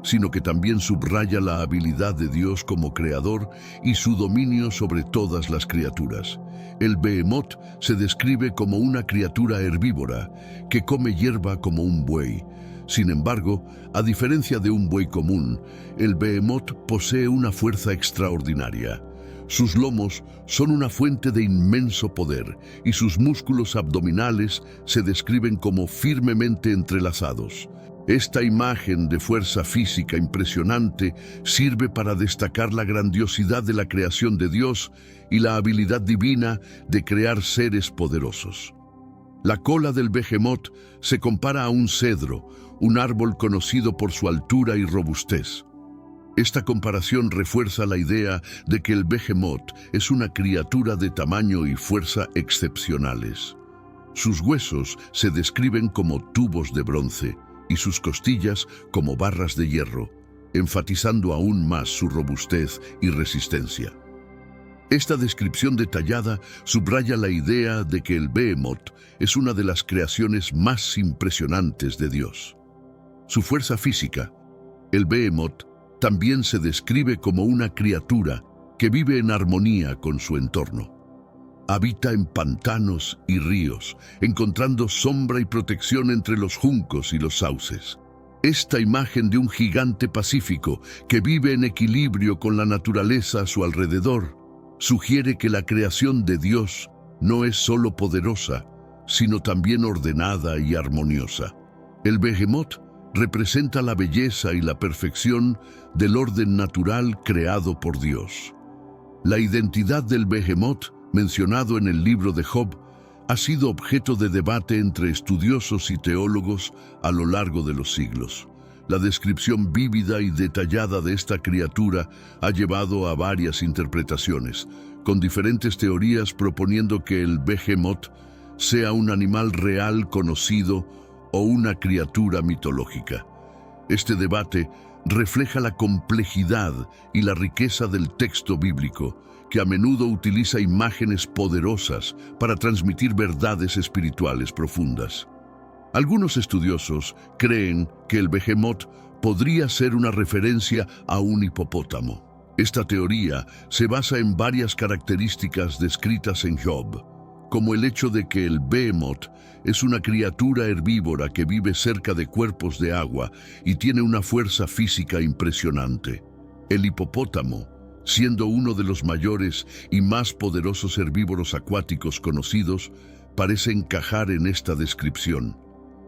A: sino que también subraya la habilidad de Dios como creador y su dominio sobre todas las criaturas. El Behemoth se describe como una criatura herbívora que come hierba como un buey. Sin embargo, a diferencia de un buey común, el Behemoth posee una fuerza extraordinaria. Sus lomos son una fuente de inmenso poder y sus músculos abdominales se describen como firmemente entrelazados. Esta imagen de fuerza física impresionante sirve para destacar la grandiosidad de la creación de Dios y la habilidad divina de crear seres poderosos. La cola del Behemoth se compara a un cedro, un árbol conocido por su altura y robustez. Esta comparación refuerza la idea de que el Behemoth es una criatura de tamaño y fuerza excepcionales. Sus huesos se describen como tubos de bronce y sus costillas como barras de hierro, enfatizando aún más su robustez y resistencia. Esta descripción detallada subraya la idea de que el Behemoth es una de las creaciones más impresionantes de Dios. Su fuerza física, el Behemoth, también se describe como una criatura que vive en armonía con su entorno. Habita en pantanos y ríos, encontrando sombra y protección entre los juncos y los sauces. Esta imagen de un gigante pacífico que vive en equilibrio con la naturaleza a su alrededor sugiere que la creación de Dios no es solo poderosa, sino también ordenada y armoniosa. El Behemoth representa la belleza y la perfección del orden natural creado por Dios. La identidad del Behemoth, mencionado en el libro de Job, ha sido objeto de debate entre estudiosos y teólogos a lo largo de los siglos. La descripción vívida y detallada de esta criatura ha llevado a varias interpretaciones, con diferentes teorías proponiendo que el Behemoth sea un animal real conocido o una criatura mitológica. Este debate refleja la complejidad y la riqueza del texto bíblico, que a menudo utiliza imágenes poderosas para transmitir verdades espirituales profundas. Algunos estudiosos creen que el Behemoth podría ser una referencia a un hipopótamo. Esta teoría se basa en varias características descritas en Job, como el hecho de que el Behemoth es una criatura herbívora que vive cerca de cuerpos de agua y tiene una fuerza física impresionante. El hipopótamo, siendo uno de los mayores y más poderosos herbívoros acuáticos conocidos, parece encajar en esta descripción.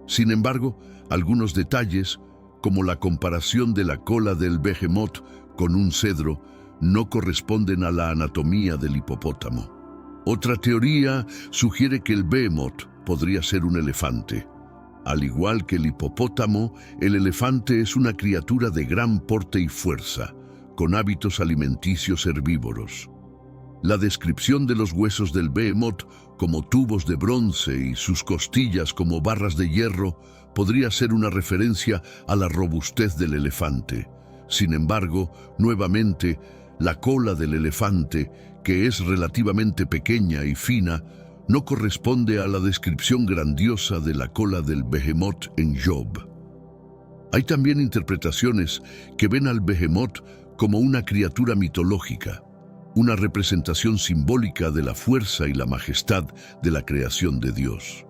A: Sin embargo, algunos detalles, como la comparación de la cola del Behemoth con un cedro, no corresponden a la anatomía del hipopótamo. Otra teoría sugiere que el Behemoth podría ser un elefante. Al igual que el hipopótamo, el elefante es una criatura de gran porte y fuerza, con hábitos alimenticios herbívoros. La descripción de los huesos del Behemoth como tubos de bronce y sus costillas como barras de hierro podría ser una referencia a la robustez del elefante. Sin embargo, nuevamente, la cola del elefante, que es relativamente pequeña y fina, no corresponde a la descripción grandiosa de la cola del Behemoth en Job. Hay también interpretaciones que ven al Behemoth como una criatura mitológica, una representación simbólica de la fuerza y la majestad de la creación de Dios.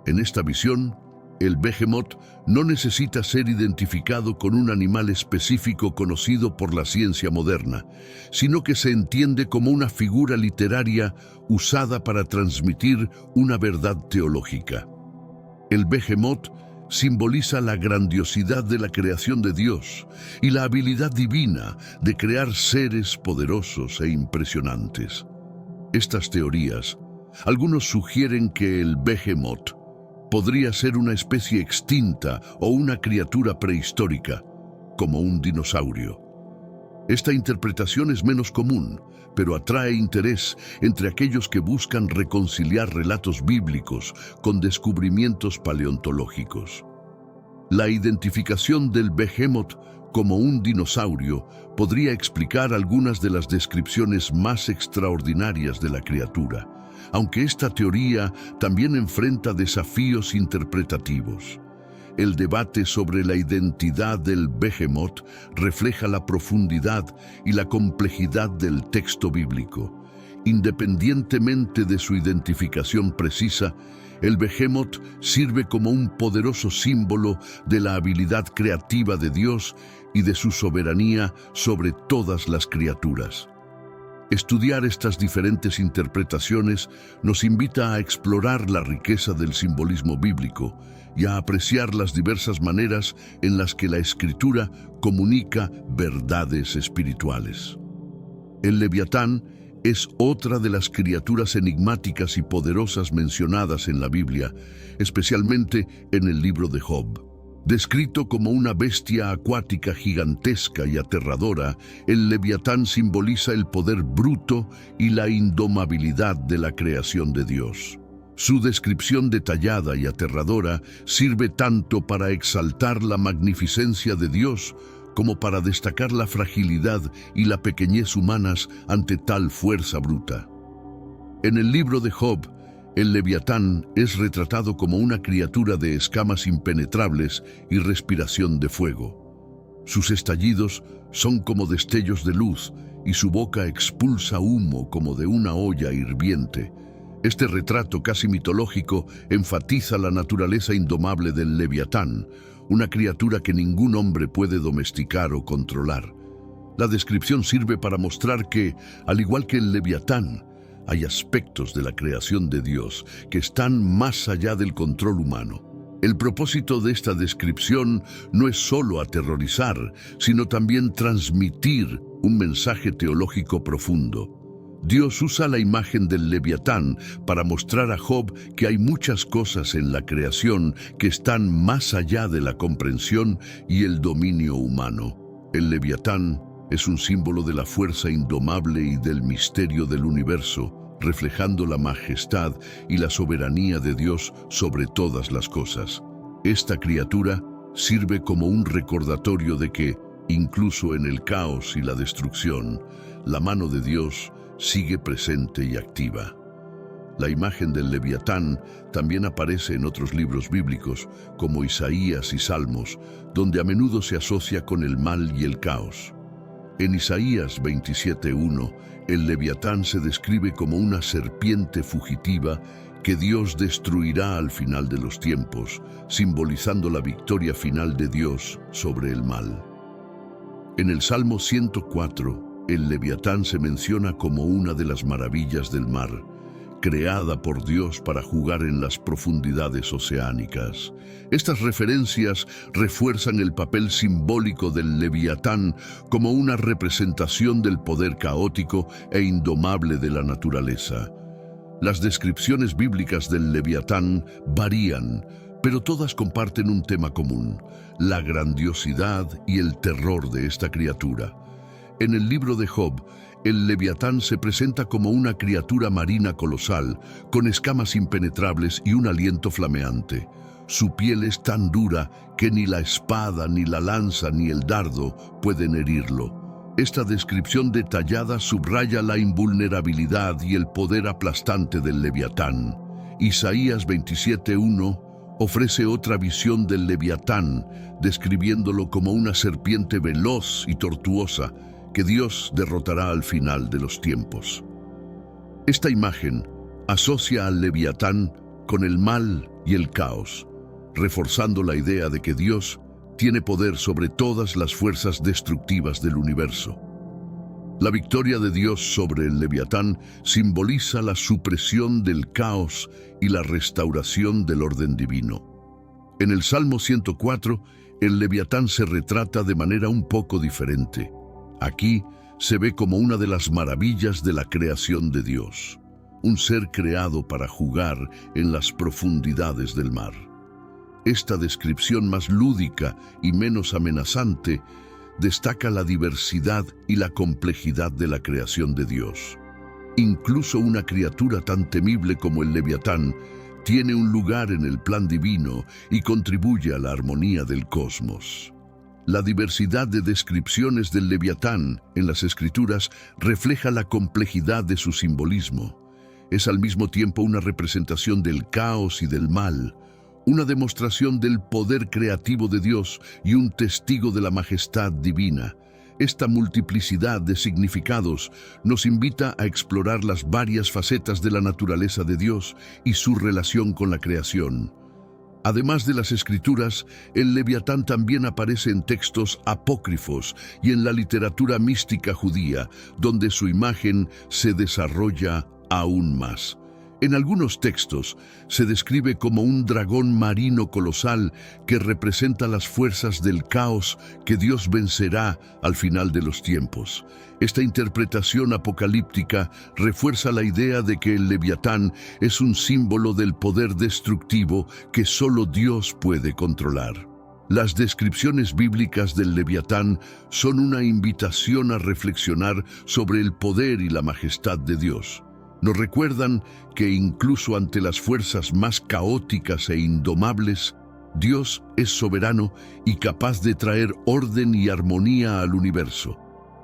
A: En esta visión, el Behemoth no necesita ser identificado con un animal específico conocido por la ciencia moderna, sino que se entiende como una figura literaria usada para transmitir una verdad teológica. El Behemoth simboliza la grandiosidad de la creación de Dios y la habilidad divina de crear seres poderosos e impresionantes. Estas teorías, algunos sugieren que el Behemoth podría ser una especie extinta o una criatura prehistórica, como un dinosaurio. Esta interpretación es menos común, pero atrae interés entre aquellos que buscan reconciliar relatos bíblicos con descubrimientos paleontológicos. La identificación del Behemoth como un dinosaurio podría explicar algunas de las descripciones más extraordinarias de la criatura, aunque esta teoría también enfrenta desafíos interpretativos. El debate sobre la identidad del Behemoth refleja la profundidad y la complejidad del texto bíblico. Independientemente de su identificación precisa, el Behemoth sirve como un poderoso símbolo de la habilidad creativa de Dios y de su soberanía sobre todas las criaturas. Estudiar estas diferentes interpretaciones nos invita a explorar la riqueza del simbolismo bíblico y a apreciar las diversas maneras en las que la Escritura comunica verdades espirituales. El Leviatán es otra de las criaturas enigmáticas y poderosas mencionadas en la Biblia, especialmente en el libro de Job. Descrito como una bestia acuática gigantesca y aterradora, el Leviatán simboliza el poder bruto y la indomabilidad de la creación de Dios. Su descripción detallada y aterradora sirve tanto para exaltar la magnificencia de Dios como para destacar la fragilidad y la pequeñez humanas ante tal fuerza bruta. En el libro de Job, el Leviatán es retratado como una criatura de escamas impenetrables y respiración de fuego. Sus estallidos son como destellos de luz y su boca expulsa humo como de una olla hirviente. Este retrato casi mitológico enfatiza la naturaleza indomable del Leviatán, una criatura que ningún hombre puede domesticar o controlar. La descripción sirve para mostrar que, al igual que el Leviatán, hay aspectos de la creación de Dios que están más allá del control humano. El propósito de esta descripción no es solo aterrorizar, sino también transmitir un mensaje teológico profundo. Dios usa la imagen del Leviatán para mostrar a Job que hay muchas cosas en la creación que están más allá de la comprensión y el dominio humano. El Leviatán es un símbolo de la fuerza indomable y del misterio del universo, reflejando la majestad y la soberanía de Dios sobre todas las cosas. Esta criatura sirve como un recordatorio de que, incluso en el caos y la destrucción, la mano de Dios sigue presente y activa. La imagen del Leviatán también aparece en otros libros bíblicos, como Isaías y Salmos, donde a menudo se asocia con el mal y el caos. En Isaías 27:1, el Leviatán se describe como una serpiente fugitiva que Dios destruirá al final de los tiempos, simbolizando la victoria final de Dios sobre el mal. En el Salmo 104, el Leviatán se menciona como una de las maravillas del mar, creada por Dios para jugar en las profundidades oceánicas. Estas referencias refuerzan el papel simbólico del Leviatán como una representación del poder caótico e indomable de la naturaleza. Las descripciones bíblicas del Leviatán varían, pero todas comparten un tema común: la grandiosidad y el terror de esta criatura. En el libro de Job, el Leviatán se presenta como una criatura marina colosal, con escamas impenetrables y un aliento flameante. Su piel es tan dura que ni la espada, ni la lanza, ni el dardo pueden herirlo. Esta descripción detallada subraya la invulnerabilidad y el poder aplastante del Leviatán. Isaías 27:1 ofrece otra visión del Leviatán, describiéndolo como una serpiente veloz y tortuosa que Dios derrotará al final de los tiempos. Esta imagen asocia al Leviatán con el mal y el caos, reforzando la idea de que Dios tiene poder sobre todas las fuerzas destructivas del universo. La victoria de Dios sobre el Leviatán simboliza la supresión del caos y la restauración del orden divino. En el Salmo 104, el Leviatán se retrata de manera un poco diferente. Aquí se ve como una de las maravillas de la creación de Dios, un ser creado para jugar en las profundidades del mar. Esta descripción más lúdica y menos amenazante destaca la diversidad y la complejidad de la creación de Dios. Incluso una criatura tan temible como el Leviatán tiene un lugar en el plan divino y contribuye a la armonía del cosmos. La diversidad de descripciones del Leviatán en las Escrituras refleja la complejidad de su simbolismo. Es al mismo tiempo una representación del caos y del mal, una demostración del poder creativo de Dios y un testigo de la majestad divina. Esta multiplicidad de significados nos invita a explorar las varias facetas de la naturaleza de Dios y su relación con la creación. Además de las Escrituras, el Leviatán también aparece en textos apócrifos y en la literatura mística judía, donde su imagen se desarrolla aún más. En algunos textos se describe como un dragón marino colosal que representa las fuerzas del caos que Dios vencerá al final de los tiempos. Esta interpretación apocalíptica refuerza la idea de que el Leviatán es un símbolo del poder destructivo que solo Dios puede controlar. Las descripciones bíblicas del Leviatán son una invitación a reflexionar sobre el poder y la majestad de Dios. Nos recuerdan que incluso ante las fuerzas más caóticas e indomables, Dios es soberano y capaz de traer orden y armonía al universo.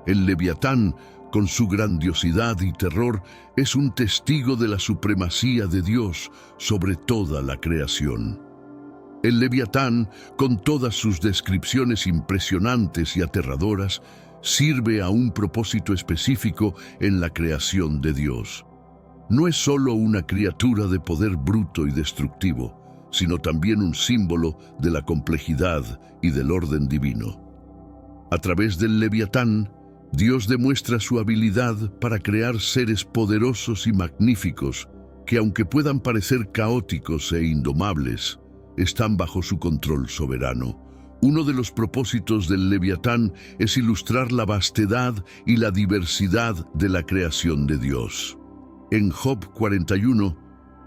A: El Leviatán, con su grandiosidad y terror, es un testigo de la supremacía de Dios sobre toda la creación. El Leviatán, con todas sus descripciones impresionantes y aterradoras, sirve a un propósito específico en la creación de Dios. No es solo una criatura de poder bruto y destructivo, sino también un símbolo de la complejidad y del orden divino. A través del Leviatán, Dios demuestra su habilidad para crear seres poderosos y magníficos que, aunque puedan parecer caóticos e indomables, están bajo su control soberano. Uno de los propósitos del Leviatán es ilustrar la vastedad y la diversidad de la creación de Dios. En Job 41,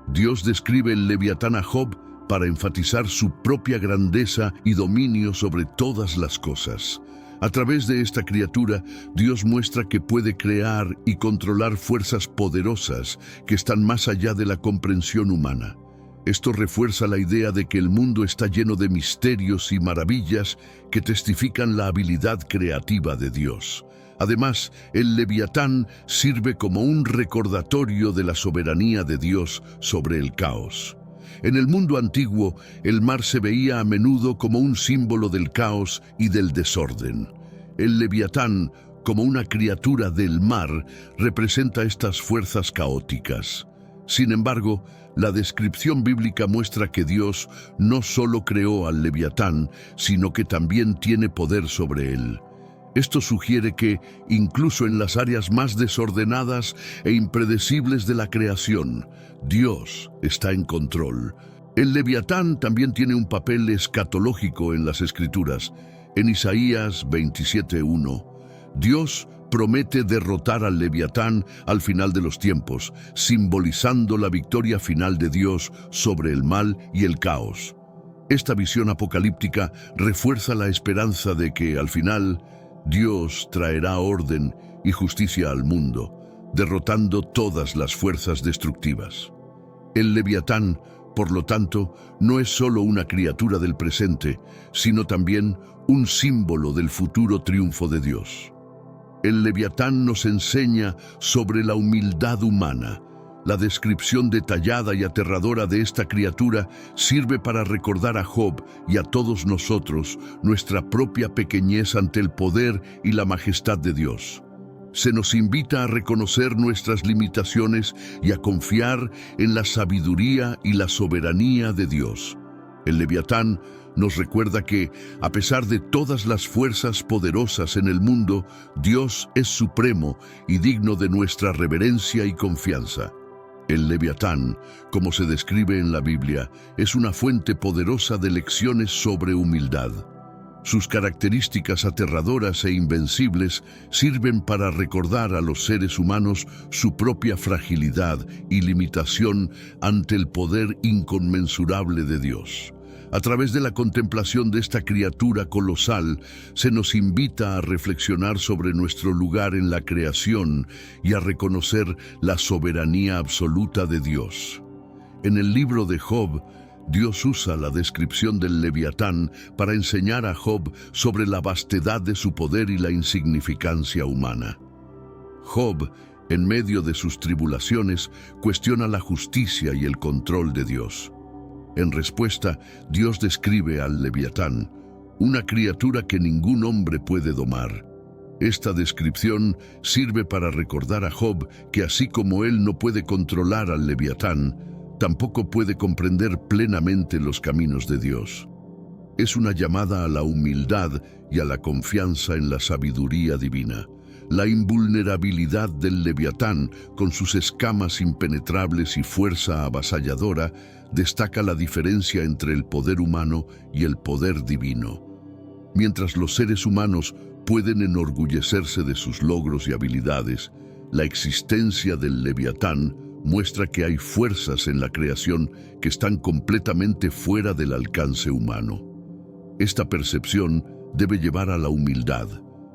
A: Dios describe el Leviatán a Job para enfatizar su propia grandeza y dominio sobre todas las cosas. A través de esta criatura, Dios muestra que puede crear y controlar fuerzas poderosas que están más allá de la comprensión humana. Esto refuerza la idea de que el mundo está lleno de misterios y maravillas que testifican la habilidad creativa de Dios. Además, el Leviatán sirve como un recordatorio de la soberanía de Dios sobre el caos. En el mundo antiguo, el mar se veía a menudo como un símbolo del caos y del desorden. El Leviatán, como una criatura del mar, representa estas fuerzas caóticas. Sin embargo, la descripción bíblica muestra que Dios no solo creó al Leviatán, sino que también tiene poder sobre él. Esto sugiere que, incluso en las áreas más desordenadas e impredecibles de la creación, Dios está en control. El Leviatán también tiene un papel escatológico en las Escrituras. En Isaías 27:1, Dios promete derrotar al Leviatán al final de los tiempos, simbolizando la victoria final de Dios sobre el mal y el caos. Esta visión apocalíptica refuerza la esperanza de que, al final, Dios traerá orden y justicia al mundo, derrotando todas las fuerzas destructivas. El Leviatán, por lo tanto, no es solo una criatura del presente, sino también un símbolo del futuro triunfo de Dios. El Leviatán nos enseña sobre la humildad humana. La descripción detallada y aterradora de esta criatura sirve para recordar a Job y a todos nosotros nuestra propia pequeñez ante el poder y la majestad de Dios. Se nos invita a reconocer nuestras limitaciones y a confiar en la sabiduría y la soberanía de Dios. El Leviatán nos recuerda que, a pesar de todas las fuerzas poderosas en el mundo, Dios es supremo y digno de nuestra reverencia y confianza. El Leviatán, como se describe en la Biblia, es una fuente poderosa de lecciones sobre humildad. Sus características aterradoras e invencibles sirven para recordar a los seres humanos su propia fragilidad y limitación ante el poder inconmensurable de Dios. A través de la contemplación de esta criatura colosal, se nos invita a reflexionar sobre nuestro lugar en la creación y a reconocer la soberanía absoluta de Dios. En el libro de Job, Dios usa la descripción del Leviatán para enseñar a Job sobre la vastedad de su poder y la insignificancia humana. Job, en medio de sus tribulaciones, cuestiona la justicia y el control de Dios. En respuesta, Dios describe al Leviatán, una criatura que ningún hombre puede domar. Esta descripción sirve para recordar a Job que así como él no puede controlar al Leviatán, tampoco puede comprender plenamente los caminos de Dios. Es una llamada a la humildad y a la confianza en la sabiduría divina. La invulnerabilidad del Leviatán, con sus escamas impenetrables y fuerza avasalladora, destaca la diferencia entre el poder humano y el poder divino. Mientras los seres humanos pueden enorgullecerse de sus logros y habilidades, la existencia del Leviatán muestra que hay fuerzas en la creación que están completamente fuera del alcance humano. Esta percepción debe llevar a la humildad,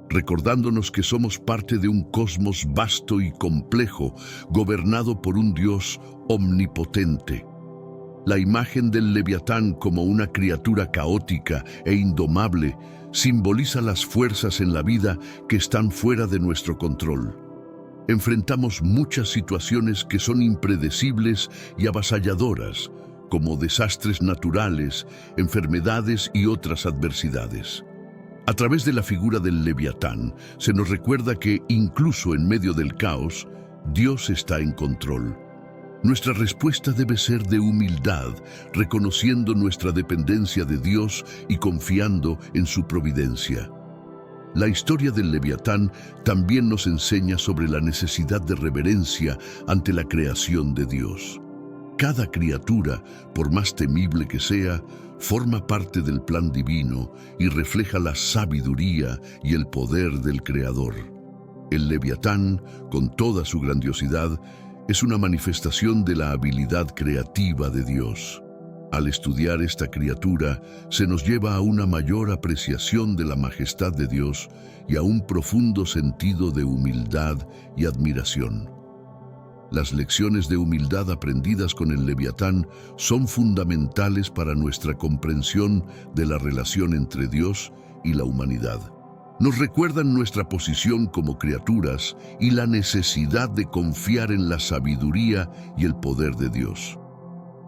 A: recordándonos que somos parte de un cosmos vasto y complejo, gobernado por un Dios omnipotente. La imagen del Leviatán como una criatura caótica e indomable simboliza las fuerzas en la vida que están fuera de nuestro control. Enfrentamos muchas situaciones que son impredecibles y avasalladoras, como desastres naturales, enfermedades y otras adversidades. A través de la figura del Leviatán, se nos recuerda que, incluso en medio del caos, Dios está en control. Nuestra respuesta debe ser de humildad, reconociendo nuestra dependencia de Dios y confiando en su providencia. La historia del Leviatán también nos enseña sobre la necesidad de reverencia ante la creación de Dios. Cada criatura, por más temible que sea, forma parte del plan divino y refleja la sabiduría y el poder del Creador. El Leviatán, con toda su grandiosidad, es una manifestación de la habilidad creativa de Dios. Al estudiar esta criatura, se nos lleva a una mayor apreciación de la majestad de Dios y a un profundo sentido de humildad y admiración. Las lecciones de humildad aprendidas con el Leviatán son fundamentales para nuestra comprensión de la relación entre Dios y la humanidad. Nos recuerdan nuestra posición como criaturas y la necesidad de confiar en la sabiduría y el poder de Dios.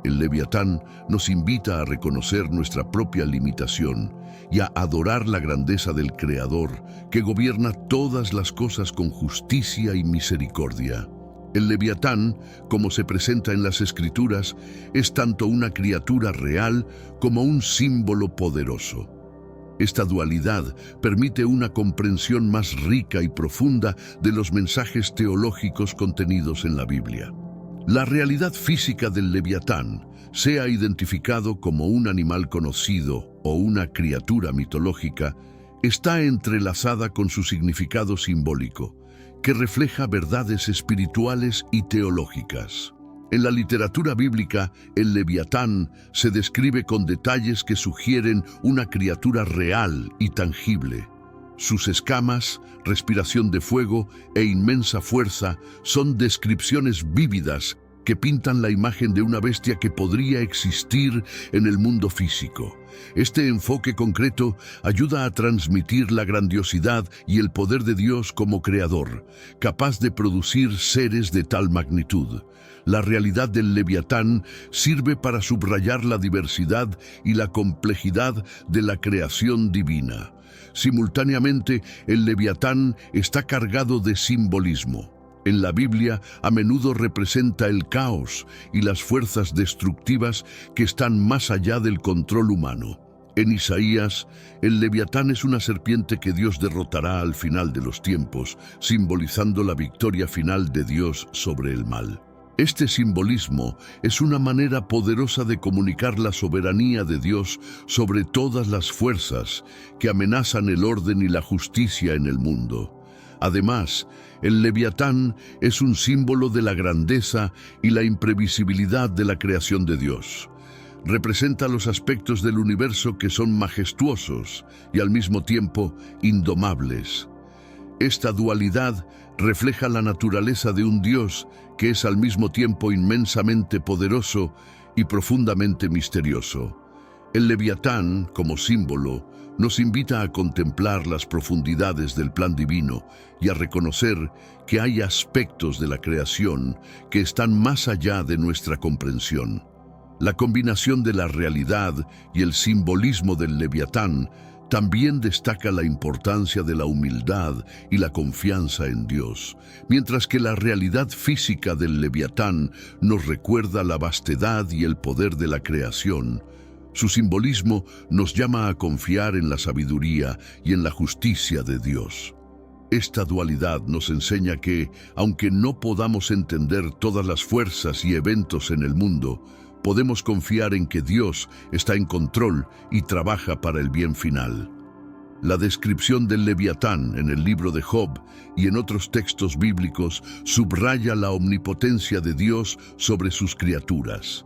A: El Leviatán nos invita a reconocer nuestra propia limitación y a adorar la grandeza del Creador, que gobierna todas las cosas con justicia y misericordia. El Leviatán, como se presenta en las Escrituras, es tanto una criatura real como un símbolo poderoso. Esta dualidad permite una comprensión más rica y profunda de los mensajes teológicos contenidos en la Biblia. La realidad física del Leviatán, sea identificado como un animal conocido o una criatura mitológica, está entrelazada con su significado simbólico, que refleja verdades espirituales y teológicas. En la literatura bíblica, el Leviatán se describe con detalles que sugieren una criatura real y tangible. Sus escamas, respiración de fuego e inmensa fuerza son descripciones vívidas que pintan la imagen de una bestia que podría existir en el mundo físico. Este enfoque concreto ayuda a transmitir la grandiosidad y el poder de Dios como creador, capaz de producir seres de tal magnitud. La realidad del Leviatán sirve para subrayar la diversidad y la complejidad de la creación divina. Simultáneamente, el Leviatán está cargado de simbolismo. En la Biblia, a menudo representa el caos y las fuerzas destructivas que están más allá del control humano. En Isaías, el Leviatán es una serpiente que Dios derrotará al final de los tiempos, simbolizando la victoria final de Dios sobre el mal. Este simbolismo es una manera poderosa de comunicar la soberanía de Dios sobre todas las fuerzas que amenazan el orden y la justicia en el mundo. Además, el Leviatán es un símbolo de la grandeza y la imprevisibilidad de la creación de Dios. representa los aspectos del universo que son majestuosos y al mismo tiempo indomables. Esta dualidad refleja la naturaleza de un Dios que es al mismo tiempo inmensamente poderoso y profundamente misterioso. El Leviatán, como símbolo, nos invita a contemplar las profundidades del plan divino y a reconocer que hay aspectos de la creación que están más allá de nuestra comprensión. La combinación de la realidad y el simbolismo del Leviatán también destaca la importancia de la humildad y la confianza en Dios, mientras que la realidad física del Leviatán nos recuerda la vastedad y el poder de la creación. Su simbolismo nos llama a confiar en la sabiduría y en la justicia de Dios. Esta dualidad nos enseña que, aunque no podamos entender todas las fuerzas y eventos en el mundo, podemos confiar en que Dios está en control y trabaja para el bien final. La descripción del Leviatán en el libro de Job y en otros textos bíblicos subraya la omnipotencia de Dios sobre sus criaturas.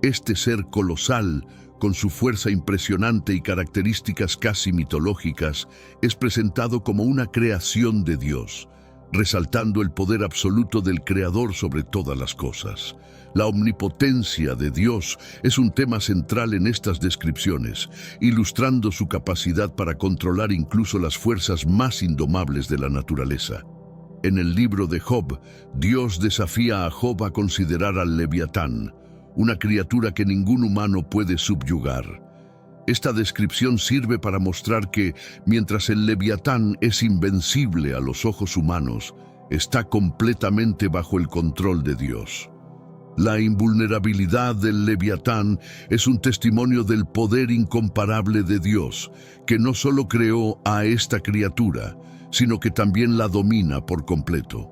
A: Este ser colosal, con su fuerza impresionante y características casi mitológicas, es presentado como una creación de Dios, resaltando el poder absoluto del Creador sobre todas las cosas. La omnipotencia de Dios es un tema central en estas descripciones, ilustrando su capacidad para controlar incluso las fuerzas más indomables de la naturaleza. En el libro de Job, Dios desafía a Job a considerar al Leviatán, una criatura que ningún humano puede subyugar. Esta descripción sirve para mostrar que, mientras el Leviatán es invencible a los ojos humanos, está completamente bajo el control de Dios. La invulnerabilidad del Leviatán es un testimonio del poder incomparable de Dios, que no solo creó a esta criatura, sino que también la domina por completo.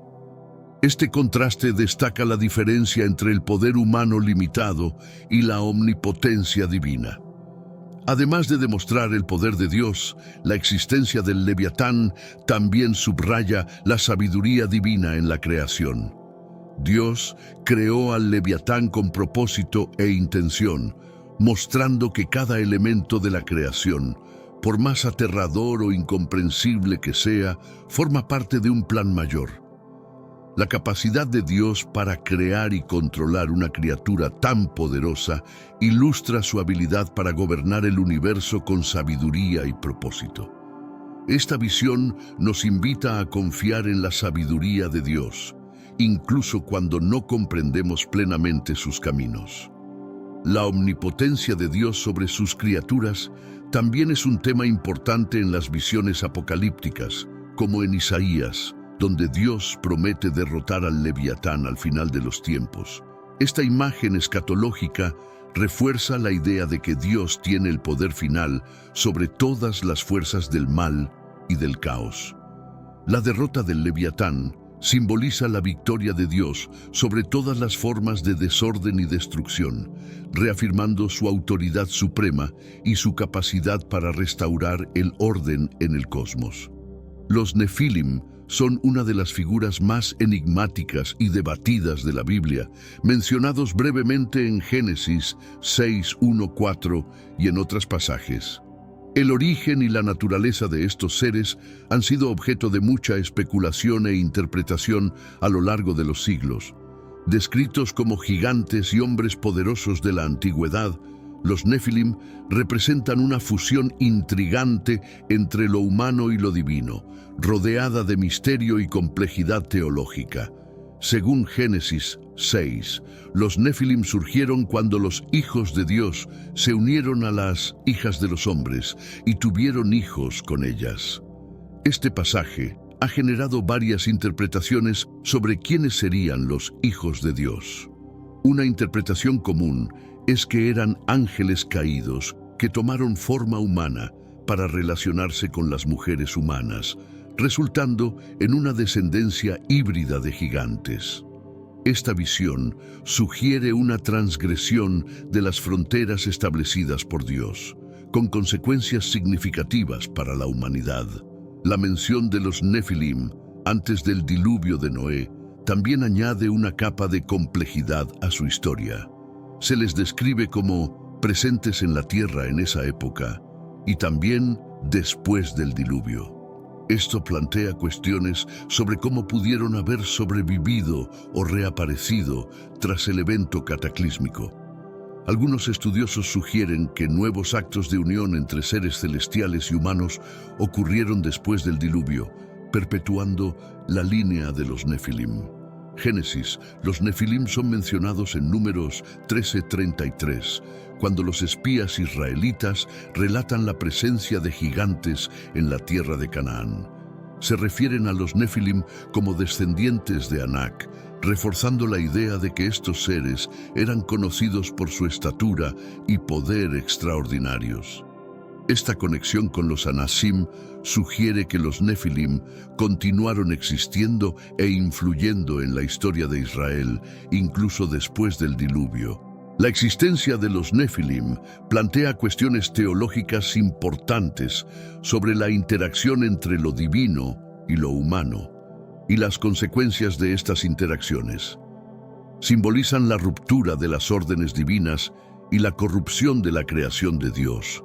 A: Este contraste destaca la diferencia entre el poder humano limitado y la omnipotencia divina. Además de demostrar el poder de Dios, la existencia del Leviatán también subraya la sabiduría divina en la creación. Dios creó al Leviatán con propósito e intención, mostrando que cada elemento de la creación, por más aterrador o incomprensible que sea, forma parte de un plan mayor. La capacidad de Dios para crear y controlar una criatura tan poderosa ilustra su habilidad para gobernar el universo con sabiduría y propósito. Esta visión nos invita a confiar en la sabiduría de Dios, incluso cuando no comprendemos plenamente sus caminos. La omnipotencia de Dios sobre sus criaturas también es un tema importante en las visiones apocalípticas, como en Isaías, donde Dios promete derrotar al Leviatán al final de los tiempos. Esta imagen escatológica refuerza la idea de que Dios tiene el poder final sobre todas las fuerzas del mal y del caos. La derrota del Leviatán simboliza la victoria de Dios sobre todas las formas de desorden y destrucción, reafirmando su autoridad suprema y su capacidad para restaurar el orden en el cosmos. Los Nefilim son una de las figuras más enigmáticas y debatidas de la Biblia, mencionados brevemente en Génesis 6:1-4 y en otros pasajes. El origen y la naturaleza de estos seres han sido objeto de mucha especulación e interpretación a lo largo de los siglos. Descritos como gigantes y hombres poderosos de la antigüedad, los Nefilim representan una fusión intrigante entre lo humano y lo divino, rodeada de misterio y complejidad teológica. Según Génesis 6, los Nefilim surgieron cuando los hijos de Dios se unieron a las hijas de los hombres y tuvieron hijos con ellas. Este pasaje ha generado varias interpretaciones sobre quiénes serían los hijos de Dios. Una interpretación común es que eran ángeles caídos que tomaron forma humana para relacionarse con las mujeres humanas, resultando en una descendencia híbrida de gigantes. Esta visión sugiere una transgresión de las fronteras establecidas por Dios, con consecuencias significativas para la humanidad. La mención de los Nefilim antes del diluvio de Noé también añade una capa de complejidad a su historia. Se les describe como presentes en la tierra en esa época y también después del diluvio. Esto plantea cuestiones sobre cómo pudieron haber sobrevivido o reaparecido tras el evento cataclísmico. Algunos estudiosos sugieren que nuevos actos de unión entre seres celestiales y humanos ocurrieron después del diluvio, perpetuando la línea de los Nefilim. Génesis, los Nefilim son mencionados en Números 13:33, cuando los espías israelitas relatan la presencia de gigantes en la tierra de Canaán. Se refieren a los Nefilim como descendientes de Anak, reforzando la idea de que estos seres eran conocidos por su estatura y poder extraordinarios. Esta conexión con los Anasim sugiere que los Nefilim continuaron existiendo e influyendo en la historia de Israel, incluso después del diluvio. La existencia de los Nefilim plantea cuestiones teológicas importantes sobre la interacción entre lo divino y lo humano, y las consecuencias de estas interacciones. Simbolizan la ruptura de las órdenes divinas y la corrupción de la creación de Dios,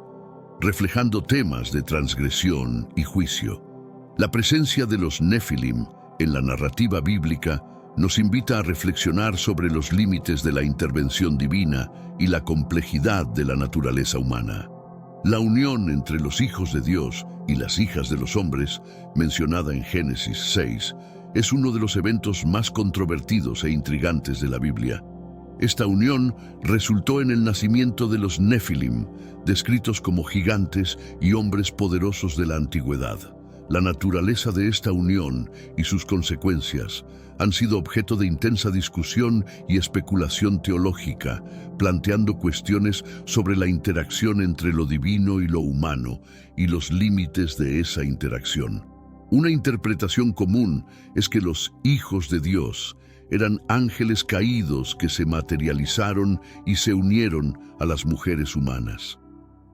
A: reflejando temas de transgresión y juicio. La presencia de los Nefilim en la narrativa bíblica nos invita a reflexionar sobre los límites de la intervención divina y la complejidad de la naturaleza humana. La unión entre los hijos de Dios y las hijas de los hombres, mencionada en Génesis 6, es uno de los eventos más controvertidos e intrigantes de la Biblia. Esta unión resultó en el nacimiento de los Nefilim, descritos como gigantes y hombres poderosos de la antigüedad. La naturaleza de esta unión y sus consecuencias han sido objeto de intensa discusión y especulación teológica, planteando cuestiones sobre la interacción entre lo divino y lo humano y los límites de esa interacción. Una interpretación común es que los hijos de Dios eran ángeles caídos que se materializaron y se unieron a las mujeres humanas.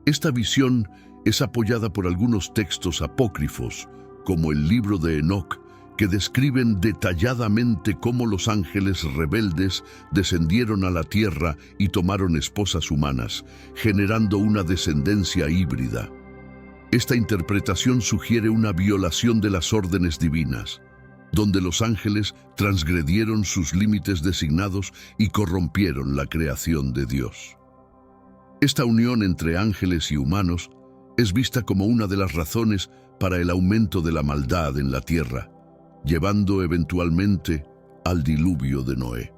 A: Esta visión es apoyada por algunos textos apócrifos, como el libro de Enoc, que describen detalladamente cómo los ángeles rebeldes descendieron a la tierra y tomaron esposas humanas, generando una descendencia híbrida. Esta interpretación sugiere una violación de las órdenes divinas, donde los ángeles transgredieron sus límites designados y corrompieron la creación de Dios. Esta unión entre ángeles y humanos es vista como una de las razones para el aumento de la maldad en la tierra, llevando eventualmente al diluvio de Noé.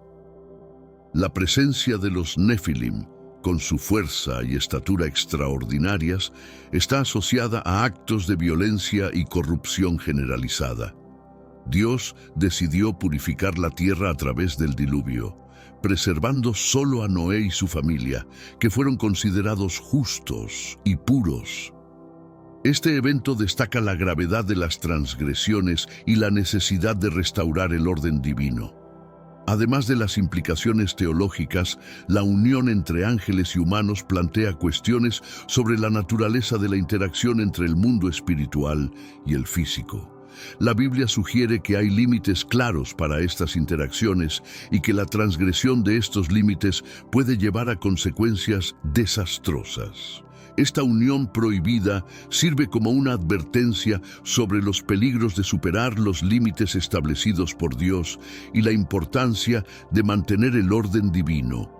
A: La presencia de los Nefilim, con su fuerza y estatura extraordinarias, está asociada a actos de violencia y corrupción generalizada. Dios decidió purificar la tierra a través del diluvio, preservando solo a Noé y su familia, que fueron considerados justos y puros. Este evento destaca la gravedad de las transgresiones y la necesidad de restaurar el orden divino. Además de las implicaciones teológicas, la unión entre ángeles y humanos plantea cuestiones sobre la naturaleza de la interacción entre el mundo espiritual y el físico. La Biblia sugiere que hay límites claros para estas interacciones y que la transgresión de estos límites puede llevar a consecuencias desastrosas. Esta unión prohibida sirve como una advertencia sobre los peligros de superar los límites establecidos por Dios y la importancia de mantener el orden divino.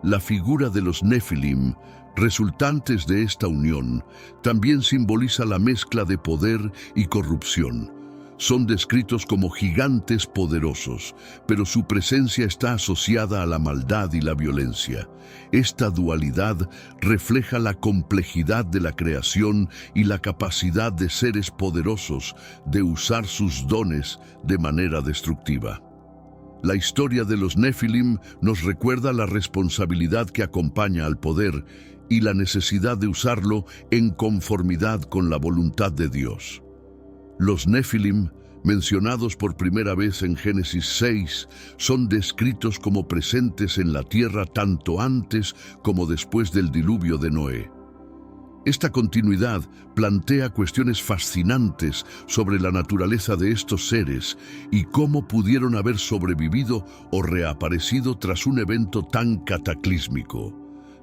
A: La figura de los Nefilim, resultantes de esta unión, también simboliza la mezcla de poder y corrupción. Son descritos como gigantes poderosos, pero su presencia está asociada a la maldad y la violencia. Esta dualidad refleja la complejidad de la creación y la capacidad de seres poderosos de usar sus dones de manera destructiva. La historia de los Nefilim nos recuerda la responsabilidad que acompaña al poder y la necesidad de usarlo en conformidad con la voluntad de Dios. Los Nefilim, mencionados por primera vez en Génesis 6, son descritos como presentes en la tierra tanto antes como después del diluvio de Noé. Esta continuidad plantea cuestiones fascinantes sobre la naturaleza de estos seres y cómo pudieron haber sobrevivido o reaparecido tras un evento tan cataclísmico.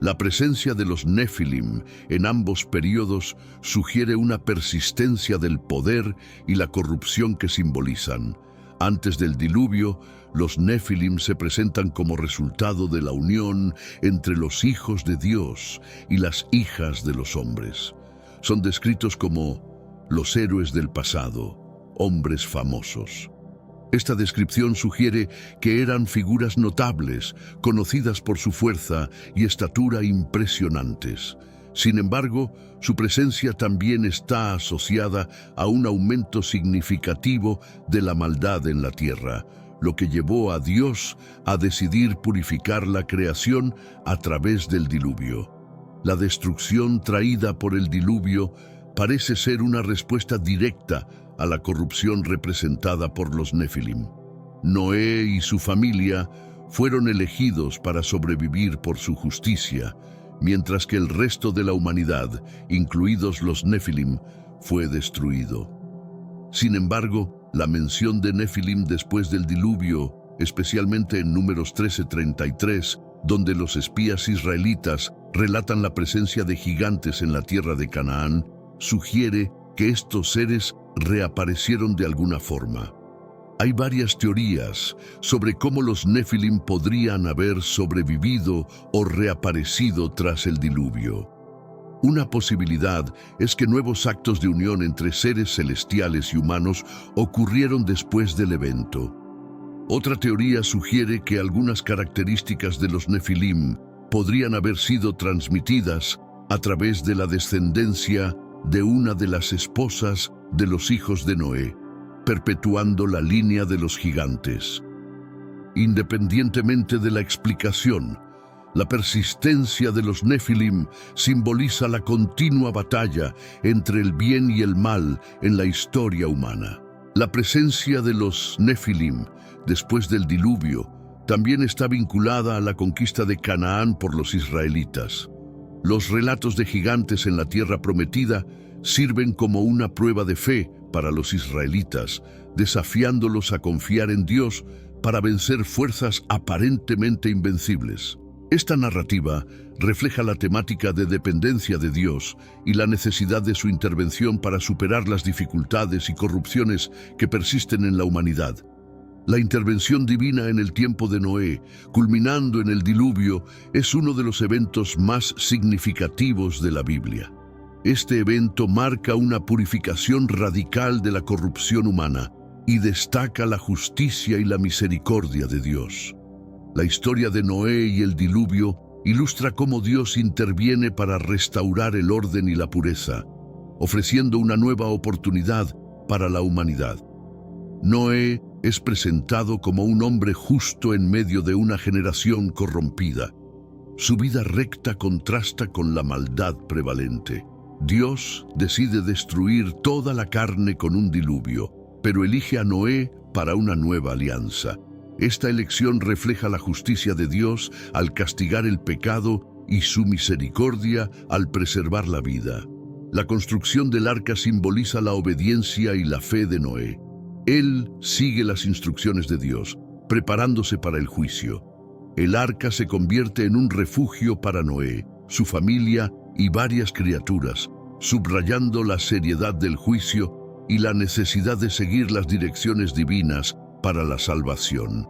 A: La presencia de los Nefilim en ambos periodos sugiere una persistencia del poder y la corrupción que simbolizan. Antes del diluvio, los Nefilim se presentan como resultado de la unión entre los hijos de Dios y las hijas de los hombres. Son descritos como los héroes del pasado, hombres famosos. Esta descripción sugiere que eran figuras notables, conocidas por su fuerza y estatura impresionantes. Sin embargo, su presencia también está asociada a un aumento significativo de la maldad en la tierra, lo que llevó a Dios a decidir purificar la creación a través del diluvio. La destrucción traída por el diluvio parece ser una respuesta directa a la corrupción representada por los Nefilim. Noé y su familia fueron elegidos para sobrevivir por su justicia, mientras que el resto de la humanidad, incluidos los Nefilim, fue destruido. Sin embargo, la mención de Nefilim después del diluvio, especialmente en Números 13:33, donde los espías israelitas relatan la presencia de gigantes en la tierra de Canaán, sugiere que estos seres reaparecieron de alguna forma. Hay varias teorías sobre cómo los Nefilim podrían haber sobrevivido o reaparecido tras el diluvio. Una posibilidad es que nuevos actos de unión entre seres celestiales y humanos ocurrieron después del evento. Otra teoría sugiere que algunas características de los Nefilim podrían haber sido transmitidas a través de la descendencia de una de las esposas de los hijos de Noé, perpetuando la línea de los gigantes. Independientemente de la explicación, la persistencia de los Nefilim simboliza la continua batalla entre el bien y el mal en la historia humana. La presencia de los Nefilim después del diluvio también está vinculada a la conquista de Canaán por los israelitas. Los relatos de gigantes en la tierra prometida sirven como una prueba de fe para los israelitas, desafiándolos a confiar en Dios para vencer fuerzas aparentemente invencibles. Esta narrativa refleja la temática de dependencia de Dios y la necesidad de su intervención para superar las dificultades y corrupciones que persisten en la humanidad. La intervención divina en el tiempo de Noé, culminando en el diluvio, es uno de los eventos más significativos de la Biblia. Este evento marca una purificación radical de la corrupción humana y destaca la justicia y la misericordia de Dios. La historia de Noé y el diluvio ilustra cómo Dios interviene para restaurar el orden y la pureza, ofreciendo una nueva oportunidad para la humanidad. Noé es presentado como un hombre justo en medio de una generación corrompida. Su vida recta contrasta con la maldad prevalente. Dios decide destruir toda la carne con un diluvio, pero elige a Noé para una nueva alianza. Esta elección refleja la justicia de Dios al castigar el pecado y su misericordia al preservar la vida. La construcción del arca simboliza la obediencia y la fe de Noé. Él sigue las instrucciones de Dios, preparándose para el juicio. El arca se convierte en un refugio para Noé, su familia y varias criaturas, subrayando la seriedad del juicio y la necesidad de seguir las direcciones divinas para la salvación.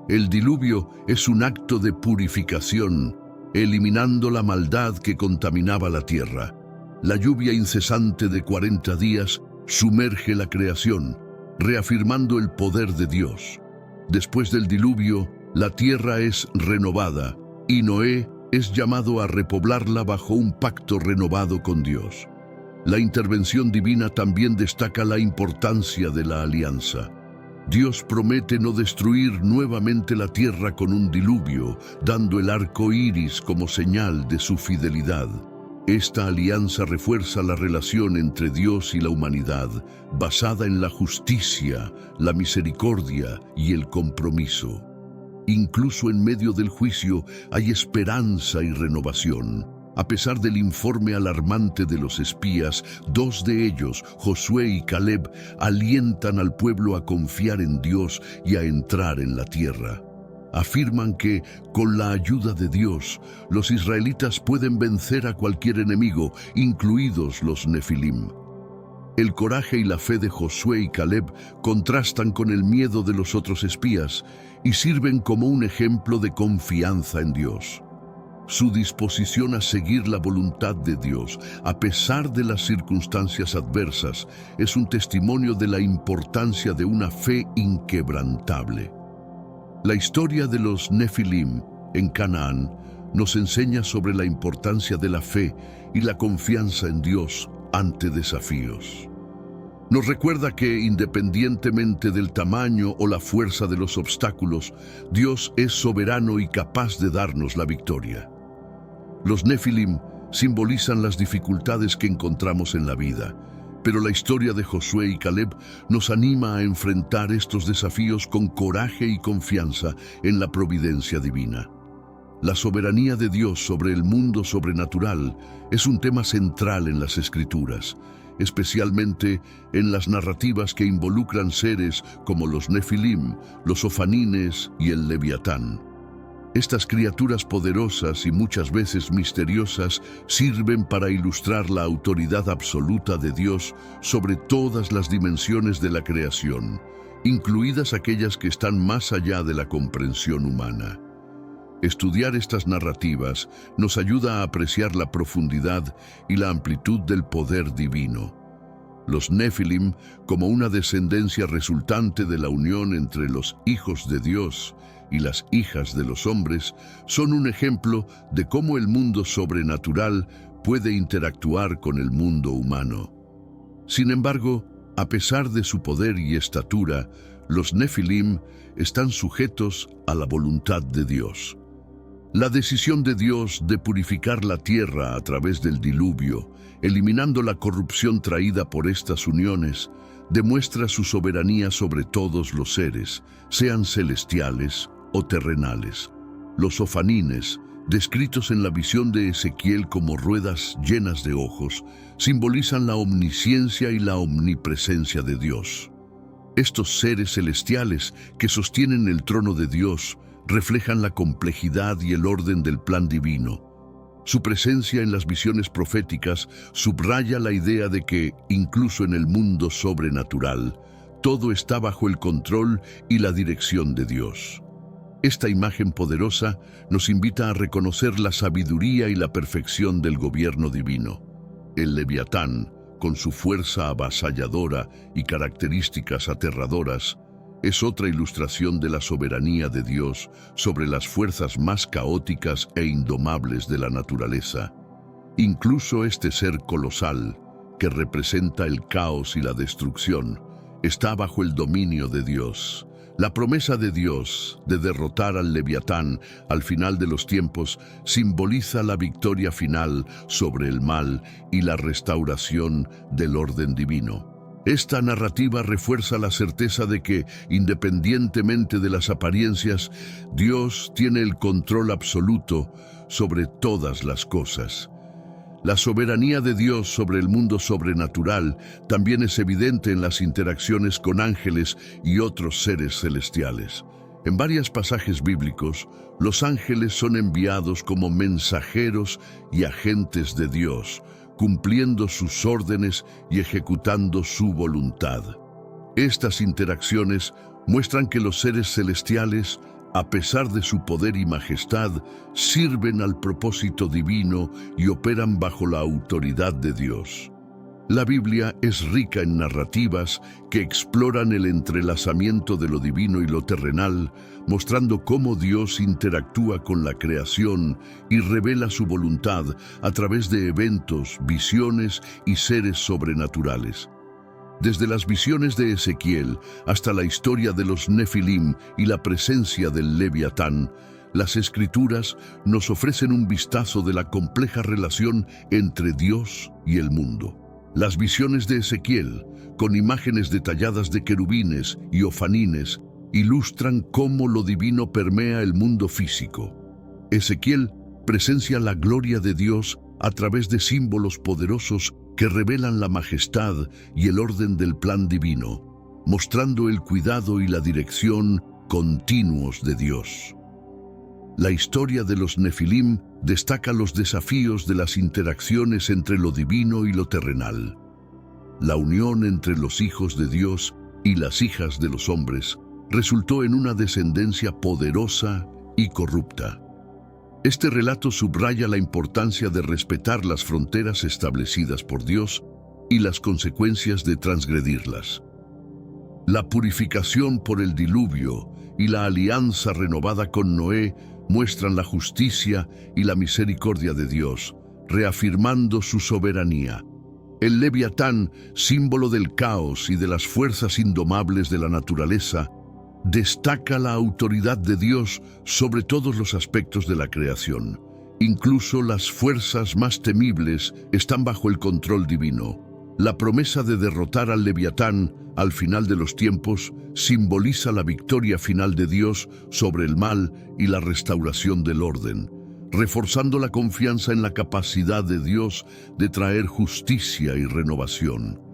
A: El diluvio es un acto de purificación, eliminando la maldad que contaminaba la tierra. La lluvia incesante de 40 días sumerge la creación, reafirmando el poder de Dios. Después del diluvio, la tierra es renovada y Noé es llamado a repoblarla bajo un pacto renovado con Dios. La intervención divina también destaca la importancia de la alianza. Dios promete no destruir nuevamente la tierra con un diluvio, dando el arco iris como señal de su fidelidad. Esta alianza refuerza la relación entre Dios y la humanidad, basada en la justicia, la misericordia y el compromiso. Incluso en medio del juicio hay esperanza y renovación. A pesar del informe alarmante de los espías, 2 de ellos, Josué y Caleb, alientan al pueblo a confiar en Dios y a entrar en la tierra. Afirman que, con la ayuda de Dios, los israelitas pueden vencer a cualquier enemigo, incluidos los Nefilim. El coraje y la fe de Josué y Caleb contrastan con el miedo de los otros espías y sirven como un ejemplo de confianza en Dios. Su disposición a seguir la voluntad de Dios, a pesar de las circunstancias adversas, es un testimonio de la importancia de una fe inquebrantable. La historia de los Nefilim en Canaán nos enseña sobre la importancia de la fe y la confianza en Dios ante desafíos. Nos recuerda que, independientemente del tamaño o la fuerza de los obstáculos, Dios es soberano y capaz de darnos la victoria. Los Nefilim simbolizan las dificultades que encontramos en la vida, pero la historia de Josué y Caleb nos anima a enfrentar estos desafíos con coraje y confianza en la providencia divina. La soberanía de Dios sobre el mundo sobrenatural es un tema central en las Escrituras, especialmente en las narrativas que involucran seres como los Nefilim, los Ofanines y el Leviatán. Estas criaturas poderosas y muchas veces misteriosas sirven para ilustrar la autoridad absoluta de Dios sobre todas las dimensiones de la creación, incluidas aquellas que están más allá de la comprensión humana. Estudiar estas narrativas nos ayuda a apreciar la profundidad y la amplitud del poder divino. Los Nefilim, como una descendencia resultante de la unión entre los hijos de Dios y las hijas de los hombres, son un ejemplo de cómo el mundo sobrenatural puede interactuar con el mundo humano. Sin embargo, a pesar de su poder y estatura, los Nefilim están sujetos a la voluntad de Dios. La decisión de Dios de purificar la tierra a través del diluvio, eliminando la corrupción traída por estas uniones, demuestra su soberanía sobre todos los seres, sean celestiales o terrenales. Los Ofanines, descritos en la visión de Ezequiel como ruedas llenas de ojos, simbolizan la omnisciencia y la omnipresencia de Dios. Estos seres celestiales que sostienen el trono de Dios reflejan la complejidad y el orden del plan divino. Su presencia en las visiones proféticas subraya la idea de que, incluso en el mundo sobrenatural, todo está bajo el control y la dirección de Dios. Esta imagen poderosa nos invita a reconocer la sabiduría y la perfección del gobierno divino. El Leviatán, con su fuerza avasalladora y características aterradoras, es otra ilustración de la soberanía de Dios sobre las fuerzas más caóticas e indomables de la naturaleza. Incluso este ser colosal, que representa el caos y la destrucción, está bajo el dominio de Dios. La promesa de Dios de derrotar al Leviatán al final de los tiempos simboliza la victoria final sobre el mal y la restauración del orden divino. Esta narrativa refuerza la certeza de que, independientemente de las apariencias, Dios tiene el control absoluto sobre todas las cosas. La soberanía de Dios sobre el mundo sobrenatural también es evidente en las interacciones con ángeles y otros seres celestiales. En varios pasajes bíblicos, los ángeles son enviados como mensajeros y agentes de Dios, cumpliendo sus órdenes y ejecutando su voluntad. Estas interacciones muestran que los seres celestiales, a pesar de su poder y majestad, sirven al propósito divino y operan bajo la autoridad de Dios. La Biblia es rica en narrativas que exploran el entrelazamiento de lo divino y lo terrenal, mostrando cómo Dios interactúa con la creación y revela su voluntad a través de eventos, visiones y seres sobrenaturales. Desde las visiones de Ezequiel hasta la historia de los Nefilim y la presencia del Leviatán, las Escrituras nos ofrecen un vistazo de la compleja relación entre Dios y el mundo. Las visiones de Ezequiel, con imágenes detalladas de querubines y ofanines, ilustran cómo lo divino permea el mundo físico. Ezequiel presencia la gloria de Dios a través de símbolos poderosos que revelan la majestad y el orden del plan divino, mostrando el cuidado y la dirección continuos de Dios. La historia de los Nefilim destaca los desafíos de las interacciones entre lo divino y lo terrenal. La unión entre los hijos de Dios y las hijas de los hombres resultó en una descendencia poderosa y corrupta. Este relato subraya la importancia de respetar las fronteras establecidas por Dios y las consecuencias de transgredirlas. La purificación por el diluvio y la alianza renovada con Noé muestran la justicia y la misericordia de Dios, reafirmando su soberanía. El Leviatán, símbolo del caos y de las fuerzas indomables de la naturaleza, destaca la autoridad de Dios sobre todos los aspectos de la creación. Incluso las fuerzas más temibles están bajo el control divino. La promesa de derrotar al Leviatán al final de los tiempos simboliza la victoria final de Dios sobre el mal y la restauración del orden, reforzando la confianza en la capacidad de Dios de traer justicia y renovación.